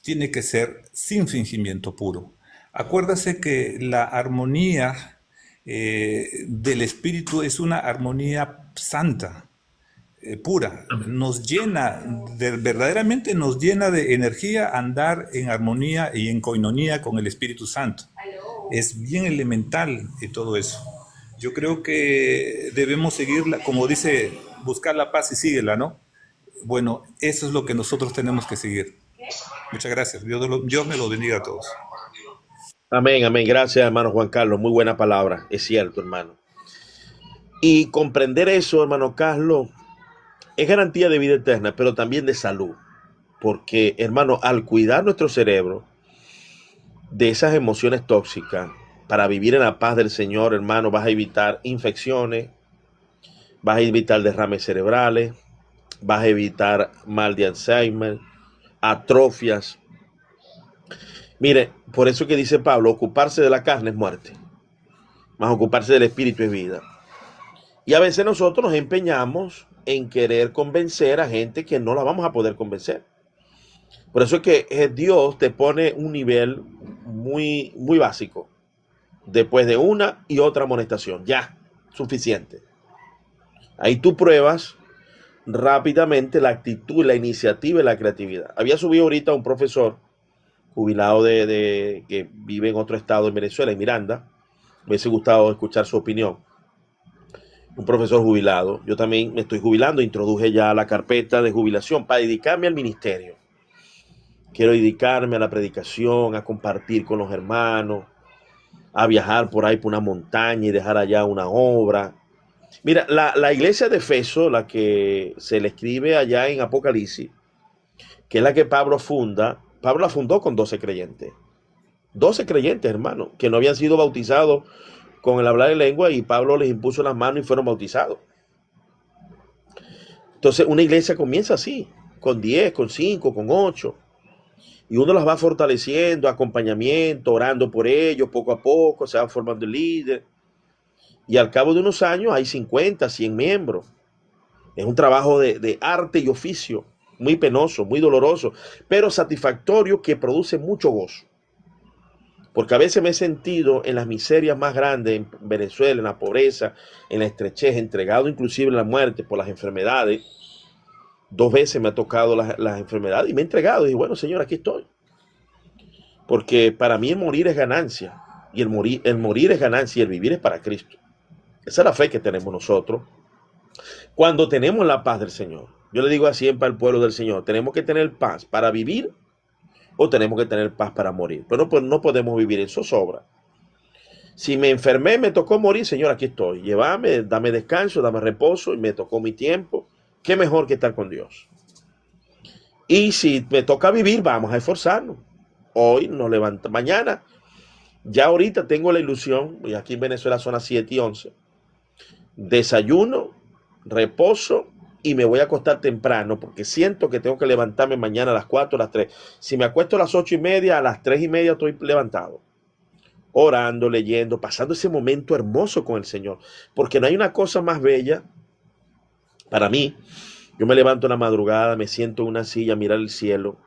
S5: tiene que ser sin fingimiento puro. Acuérdase que la armonía del Espíritu es una armonía santa, pura. Nos llena, verdaderamente nos llena de energía andar en armonía y en coinonía con el Espíritu Santo. Es bien elemental todo eso. Yo creo que debemos seguirla, como dice, buscar la paz y síguela, ¿no? Bueno, eso es lo que nosotros tenemos que seguir. Muchas gracias. Dios me lo bendiga a todos.
S1: Amén, amén. Gracias, hermano Juan Carlos. Muy buena palabra. Es cierto, hermano. Y comprender eso, hermano Carlos, es garantía de vida eterna, pero también de salud. Porque, hermano, al cuidar nuestro cerebro de esas emociones tóxicas, para vivir en la paz del Señor, hermano, vas a evitar infecciones, vas a evitar derrames cerebrales, vas a evitar mal de Alzheimer, atrofias. Mire, por eso que dice Pablo, ocuparse de la carne es muerte, más ocuparse del espíritu es vida. Y a veces nosotros nos empeñamos en querer convencer a gente que no la vamos a poder convencer. Por eso es que Dios te pone un nivel muy, muy básico. Después de una y otra amonestación, ya, suficiente. Ahí tú pruebas rápidamente la actitud, la iniciativa y la creatividad. Había subido ahorita un profesor jubilado que vive en otro estado en Venezuela, en Miranda. Me hubiese gustado escuchar su opinión. Un profesor jubilado. Yo también me estoy jubilando, introduje ya la carpeta de jubilación para dedicarme al ministerio. Quiero dedicarme a la predicación, a compartir con los hermanos, a viajar por ahí por una montaña y dejar allá una obra. Mira, la iglesia de Efeso, la que se le escribe allá en Apocalipsis, que es la que Pablo funda, Pablo la fundó con 12 creyentes. 12 creyentes, hermano, que no habían sido bautizados con el hablar en lengua, y Pablo les impuso las manos y fueron bautizados. Entonces, una iglesia comienza así, con 10, con 5, con 8. Y uno las va fortaleciendo, acompañamiento, orando por ellos, poco a poco, se va formando el líder. Y al cabo de unos años hay 50, 100 miembros. Es un trabajo de arte y oficio, muy penoso, muy doloroso, pero satisfactorio, que produce mucho gozo. Porque a veces me he sentido en las miserias más grandes en Venezuela, en la pobreza, en la estrechez, entregado inclusive en la muerte por las enfermedades. 2 veces me ha tocado las enfermedades y me he entregado. Y dije, bueno, Señor, aquí estoy. Porque para mí el morir es ganancia. Y el morir es ganancia y el vivir es para Cristo. Esa es la fe que tenemos nosotros. Cuando tenemos la paz del Señor. Yo le digo siempre al pueblo del Señor, tenemos que tener paz para vivir o tenemos que tener paz para morir. Pero no podemos vivir en zozobra. Si me enfermé, me tocó morir, Señor, aquí estoy. Llévame, dame descanso, dame reposo, y me tocó mi tiempo. Qué mejor que estar con Dios. Y si me toca vivir, vamos a esforzarnos. Hoy nos levantamos, mañana Ya ahorita tengo la ilusión, y aquí en Venezuela son las 7 y 11, desayuno, reposo y me voy a acostar temprano porque siento que tengo que levantarme mañana a las 4, a las 3. Si me acuesto a las 8:30, a las 3:30 estoy levantado, orando, leyendo, pasando ese momento hermoso con el Señor. Porque no hay una cosa más bella para mí. Yo me levanto en la madrugada, me siento en una silla a mirar el cielo,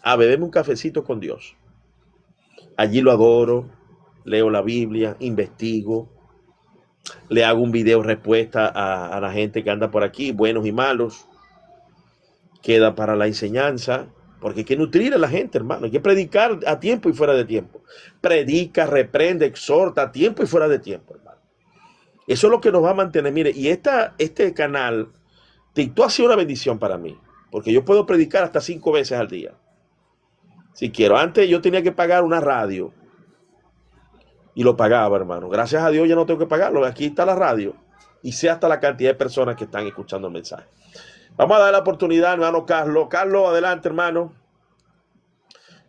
S1: a beberme un cafecito con Dios. Allí lo adoro, leo la Biblia, investigo, le hago un video respuesta a la gente que anda por aquí, buenos y malos, queda para la enseñanza, porque hay que nutrir a la gente, hermano, hay que predicar a tiempo y fuera de tiempo. Predica, reprende, exhorta a tiempo y fuera de tiempo, hermano. Eso es lo que nos va a mantener. Mire, y este canal, TikTok ha sido una bendición para mí, porque yo puedo predicar hasta 5 veces al día, si quiero. Antes yo tenía que pagar una radio, y lo pagaba, hermano. Gracias a Dios ya no tengo que pagarlo. Aquí está la radio y sé hasta la cantidad de personas que están escuchando el mensaje. Vamos a dar la oportunidad, hermano Carlos. Carlos, adelante, hermano.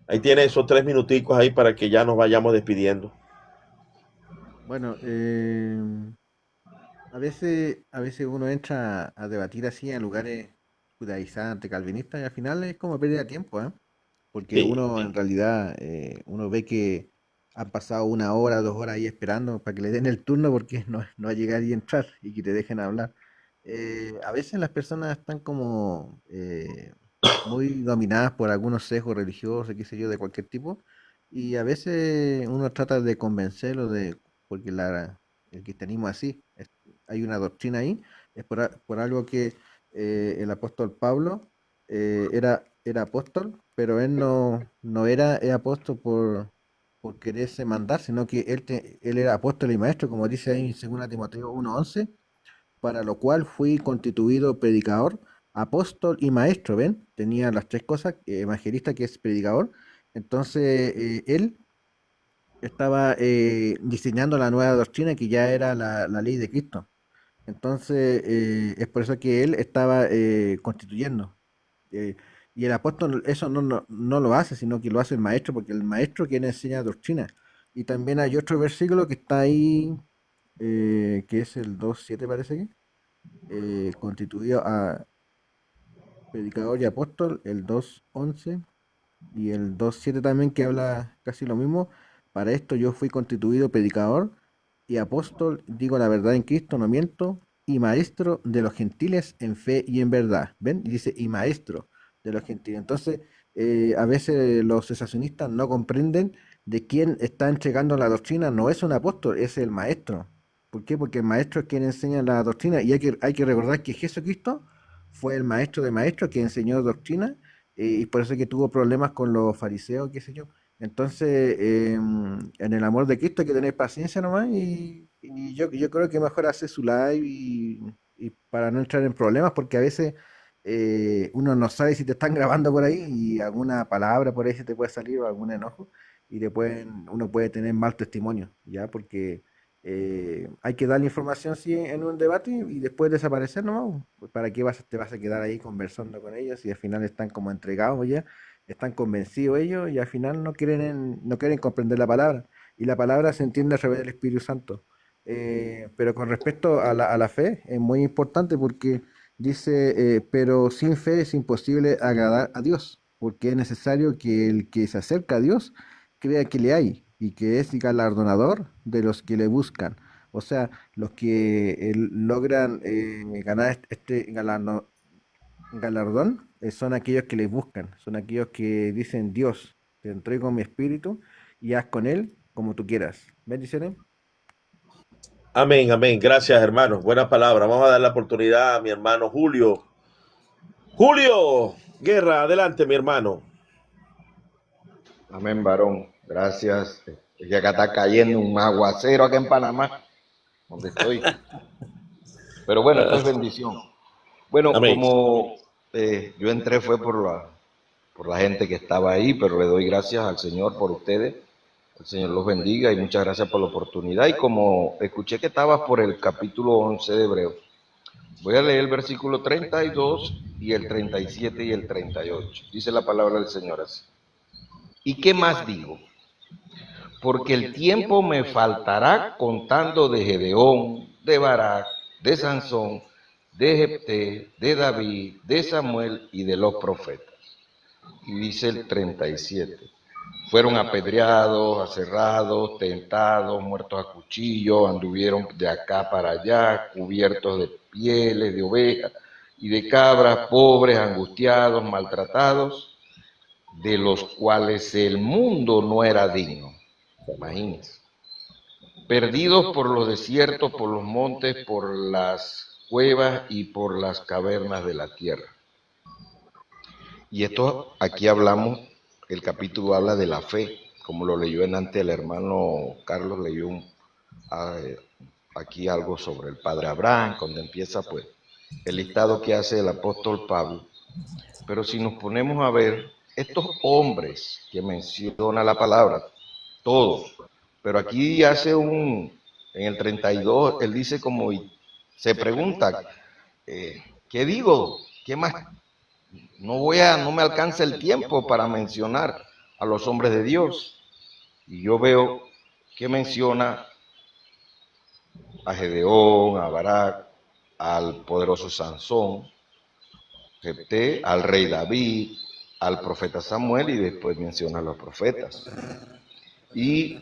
S1: Ahí tiene esos 3 minuticos ahí para que ya nos vayamos despidiendo.
S6: Bueno, a veces uno entra a debatir así en lugares judaizantes, calvinistas, y al final es como pérdida de tiempo, ¿eh? Porque
S1: Sí,
S6: uno en realidad, uno ve que han pasado 1 hora, 2 horas ahí esperando para que le den el turno porque no va a llegar y entrar y que te dejen hablar. A veces las personas están como muy dominadas por algunos sesgos religiosos, qué sé yo, de cualquier tipo, y a veces uno trata de convencerlo porque el cristianismo es así, hay una doctrina ahí, es por algo que el apóstol Pablo era apóstol, pero él no era apóstol por quererse mandar, sino que él era apóstol y maestro, como dice ahí en 2 Timoteo 1:11, para lo cual fui constituido predicador, apóstol y maestro, ¿ven? Tenía las 3 cosas, evangelista que es predicador. Entonces, él estaba diseñando la nueva doctrina que ya era la ley de Cristo. Entonces, es por eso que él estaba constituyendo. eh, y el apóstol eso no lo hace, sino que lo hace el maestro, porque el maestro quien enseña doctrina. Y también hay otro versículo que está ahí, que es el 2:7 parece que, constituido a predicador y apóstol, el 2:11 y el 2:7 también, que habla casi lo mismo. Para esto yo fui constituido predicador y apóstol, digo la verdad en Cristo, no miento, y maestro de los gentiles en fe y en verdad. ¿Ven? Y dice, y maestro de los gentiles. Entonces, a veces los cesacionistas no comprenden de quién está entregando la doctrina. No es un apóstol, es el maestro. ¿Por qué? Porque el maestro es quien enseña la doctrina. Y hay que recordar que Jesucristo fue el maestro de maestros que enseñó doctrina, y por eso es que tuvo problemas con los fariseos, qué sé yo. Entonces, en el amor de Cristo hay que tener paciencia nomás, y yo creo que mejor hacer su live y para no entrar en problemas, porque a veces uno no sabe si te están grabando por ahí y alguna palabra por ahí se te puede salir o algún enojo y uno puede tener mal testimonio, ¿ya? Porque hay que dar la información sí en un debate y después desaparecer nomás. Pues, ¿para qué te vas a quedar ahí conversando con ellos y al final están como entregados ya? Están convencidos ellos y al final no quieren comprender la palabra. Y la palabra se entiende a través del Espíritu Santo. Pero con respecto a la fe, es muy importante porque dice, pero sin fe es imposible agradar a Dios, porque es necesario que el que se acerca a Dios crea que le hay y que es galardonador de los que le buscan. O sea, los que logran ganar este galardón son aquellos que le buscan, son aquellos que dicen, Dios, te entrego mi espíritu y haz con él como tú quieras. Bendiciones.
S1: amén, amén. Gracias, hermanos. Buena palabra. Vamos a dar la oportunidad a mi hermano Julio. Julio Guerra, adelante, mi hermano.
S4: Amén, varón. Gracias. Es que acá está cayendo un aguacero acá en Panamá, donde estoy. Pero bueno, esto es bendición. Bueno,
S1: Amén.
S4: como yo entré fue por la gente que estaba ahí, pero le doy gracias al Señor por ustedes. El Señor los bendiga y muchas gracias por la oportunidad. Y como escuché que estabas por el capítulo 11 de Hebreos, voy a leer el versículo 32 y el 37 y el 38. Dice la palabra del Señor así. ¿Y qué más digo? porque el tiempo me faltará contando de Gedeón, de Barak, de Sansón, de Jefté, de David, de Samuel y de los profetas. Y dice el 37. Fueron apedreados, aserrados, tentados, muertos a cuchillo, anduvieron de acá para allá, cubiertos de pieles de ovejas y de cabras, pobres, angustiados, maltratados, de los cuales el mundo no era digno. Imagínense. Perdidos por los desiertos, por los montes, por las cuevas y por las cavernas de la tierra. Y esto aquí hablamos, el capítulo habla de la fe, como lo leyó en antes el hermano Carlos, leyó aquí algo sobre el padre Abraham, cuando empieza pues el listado que hace el apóstol Pablo. Pero si nos ponemos a ver, estos hombres que menciona la palabra, todos, pero aquí en el 32, él dice como, se pregunta, ¿qué digo? ¿Qué más? No me alcanza el tiempo para mencionar a los hombres de Dios. Y yo veo que menciona a Gedeón, a Barak, al poderoso Sansón, Jefté, al rey David, al profeta Samuel y después menciona a los profetas. ¿Y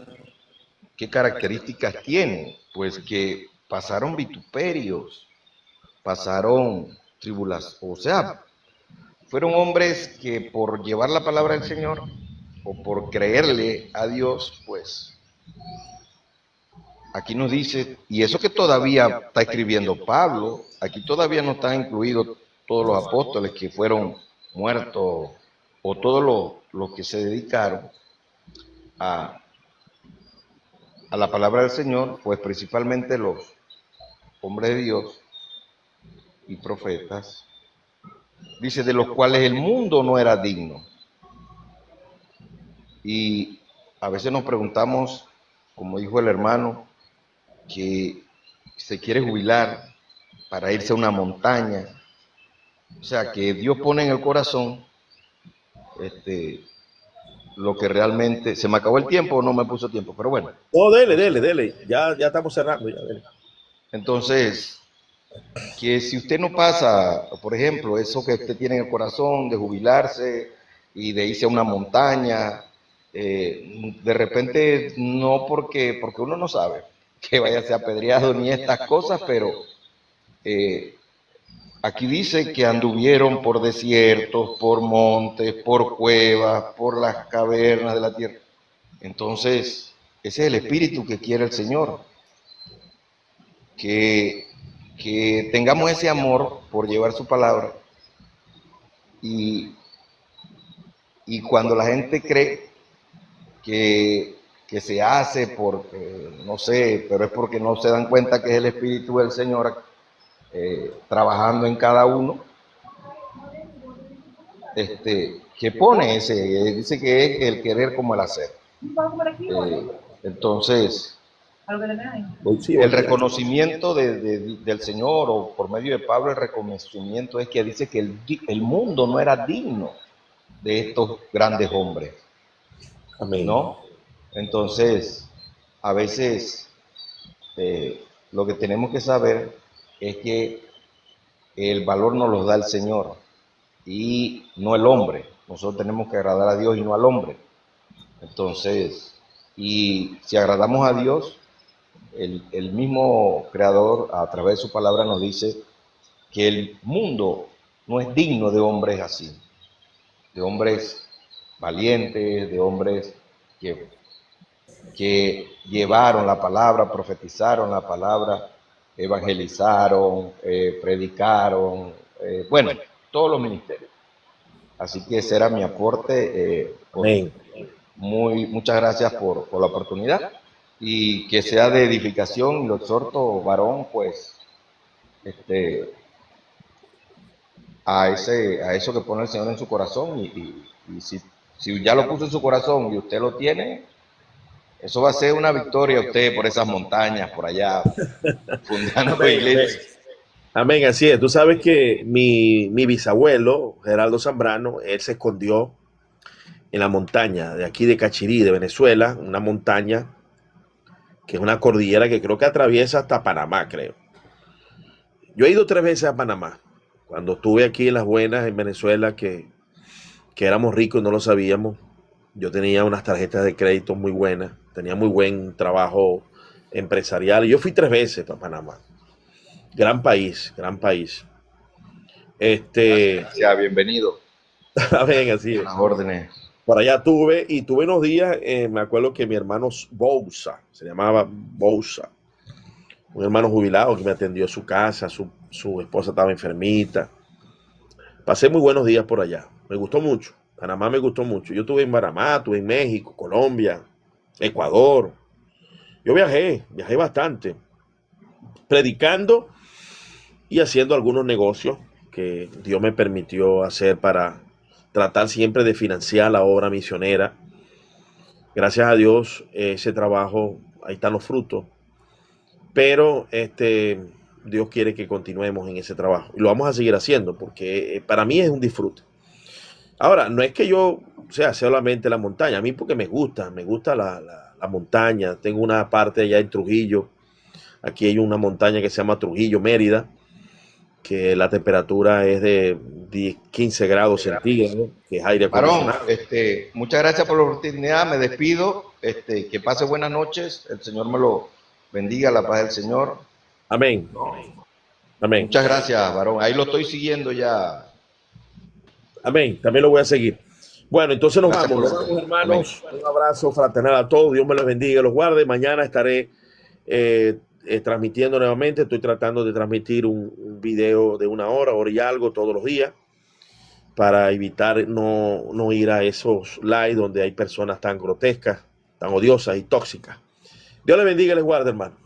S4: qué características tienen? Pues que pasaron vituperios, pasaron tribulaciones, o sea, fueron hombres que por llevar la palabra del Señor o por creerle a Dios, pues aquí nos dice, y eso que todavía está escribiendo Pablo, aquí todavía no están incluidos todos los apóstoles que fueron muertos o todos los que se dedicaron a la palabra del Señor, pues principalmente los hombres de Dios y profetas. Dice, de los cuales el mundo no era digno. Y a veces nos preguntamos, como dijo el hermano, que se quiere jubilar para irse a una montaña. O sea, que Dios pone en el corazón lo que realmente... ¿Se me acabó el tiempo o no me puso tiempo? Pero bueno.
S1: No, dele. Ya estamos cerrando. Ya, dele.
S4: Entonces, que si usted no pasa, por ejemplo, eso que usted tiene en el corazón de jubilarse y de irse a una montaña, de repente no porque uno no sabe que vaya a ser apedreado ni estas cosas, pero aquí dice que anduvieron por desiertos, por montes, por cuevas, por las cavernas de la tierra. Entonces, ese es el espíritu que quiere el Señor, que tengamos ese amor por llevar su palabra y cuando la gente cree que se hace porque, no sé, pero es porque no se dan cuenta que es el Espíritu del Señor trabajando en cada uno, que pone dice que es el querer como el hacer. Entonces, el reconocimiento del Señor, o por medio de Pablo, el reconocimiento es que dice que el mundo no era digno de estos grandes hombres.
S1: Amén.
S4: ¿No? Entonces, a veces lo que tenemos que saber es que el valor nos lo da el Señor y no el hombre. Nosotros tenemos que agradar a Dios y no al hombre. Entonces, y si agradamos a Dios, el mismo Creador a través de su palabra nos dice que el mundo no es digno de hombres así, de hombres valientes, de hombres que llevaron la palabra, profetizaron la palabra, evangelizaron, predicaron, bueno, todos los ministerios. Así que ese era mi aporte.
S1: Amén.
S4: Muchas gracias por la oportunidad y que sea de edificación. Lo exhorto, varón, pues, a eso que pone el Señor en su corazón y si ya lo puso en su corazón y usted lo tiene, eso va a ser una victoria a usted por esas montañas, por allá, fundando iglesias.
S1: Amén, así es. Tú sabes que mi bisabuelo, Geraldo Zambrano, él se escondió en la montaña de aquí de Cachirí, de Venezuela, una montaña que es una cordillera que creo que atraviesa hasta Panamá, creo. Yo he ido 3 veces a Panamá. Cuando estuve aquí en Las Buenas, en Venezuela, que éramos ricos y no lo sabíamos. Yo tenía unas tarjetas de crédito muy buenas, tenía muy buen trabajo empresarial. Yo fui 3 veces para Panamá. Gran país, gran país.
S4: Gracias, bienvenido.
S1: Ven, así
S4: A
S1: es.
S4: las órdenes.
S1: Por allá tuve unos días, me acuerdo que mi hermano Bousa, se llamaba Bousa, un hermano jubilado que me atendió a su casa, su esposa estaba enfermita. Pasé muy buenos días por allá, me gustó mucho, Panamá me gustó mucho. Yo estuve en Panamá, estuve en México, Colombia, Ecuador. Yo viajé bastante, predicando y haciendo algunos negocios que Dios me permitió hacer para tratar siempre de financiar la obra misionera. Gracias a Dios, ese trabajo, ahí están los frutos. Pero Dios quiere que continuemos en ese trabajo. Y lo vamos a seguir haciendo porque para mí es un disfrute. Ahora, no es que yo sea solamente la montaña. A mí porque me gusta la montaña. Tengo una parte allá en Trujillo. Aquí hay una montaña que se llama Trujillo, Mérida, que la temperatura es de 15 grados centígrados, que es aire
S4: Varón,
S1: acondicionado.
S4: muchas gracias por la oportunidad, me despido, que pase buenas noches, el Señor me lo bendiga, la paz del Señor.
S1: Amén. Amén.
S4: Muchas gracias, varón, ahí lo estoy siguiendo ya.
S1: Amén. También lo voy a seguir. Bueno, entonces nos
S4: Gracias
S1: vamos.
S4: por
S1: Nos
S4: la
S1: vamos, hermanos. Un abrazo fraternal a todos. Dios me los bendiga y los guarde. Mañana estaré transmitiendo nuevamente. Estoy tratando de transmitir un video de 1 hora y algo todos los días para evitar no ir a esos lives donde hay personas tan grotescas, tan odiosas y tóxicas. Dios les bendiga y les guarde, hermano.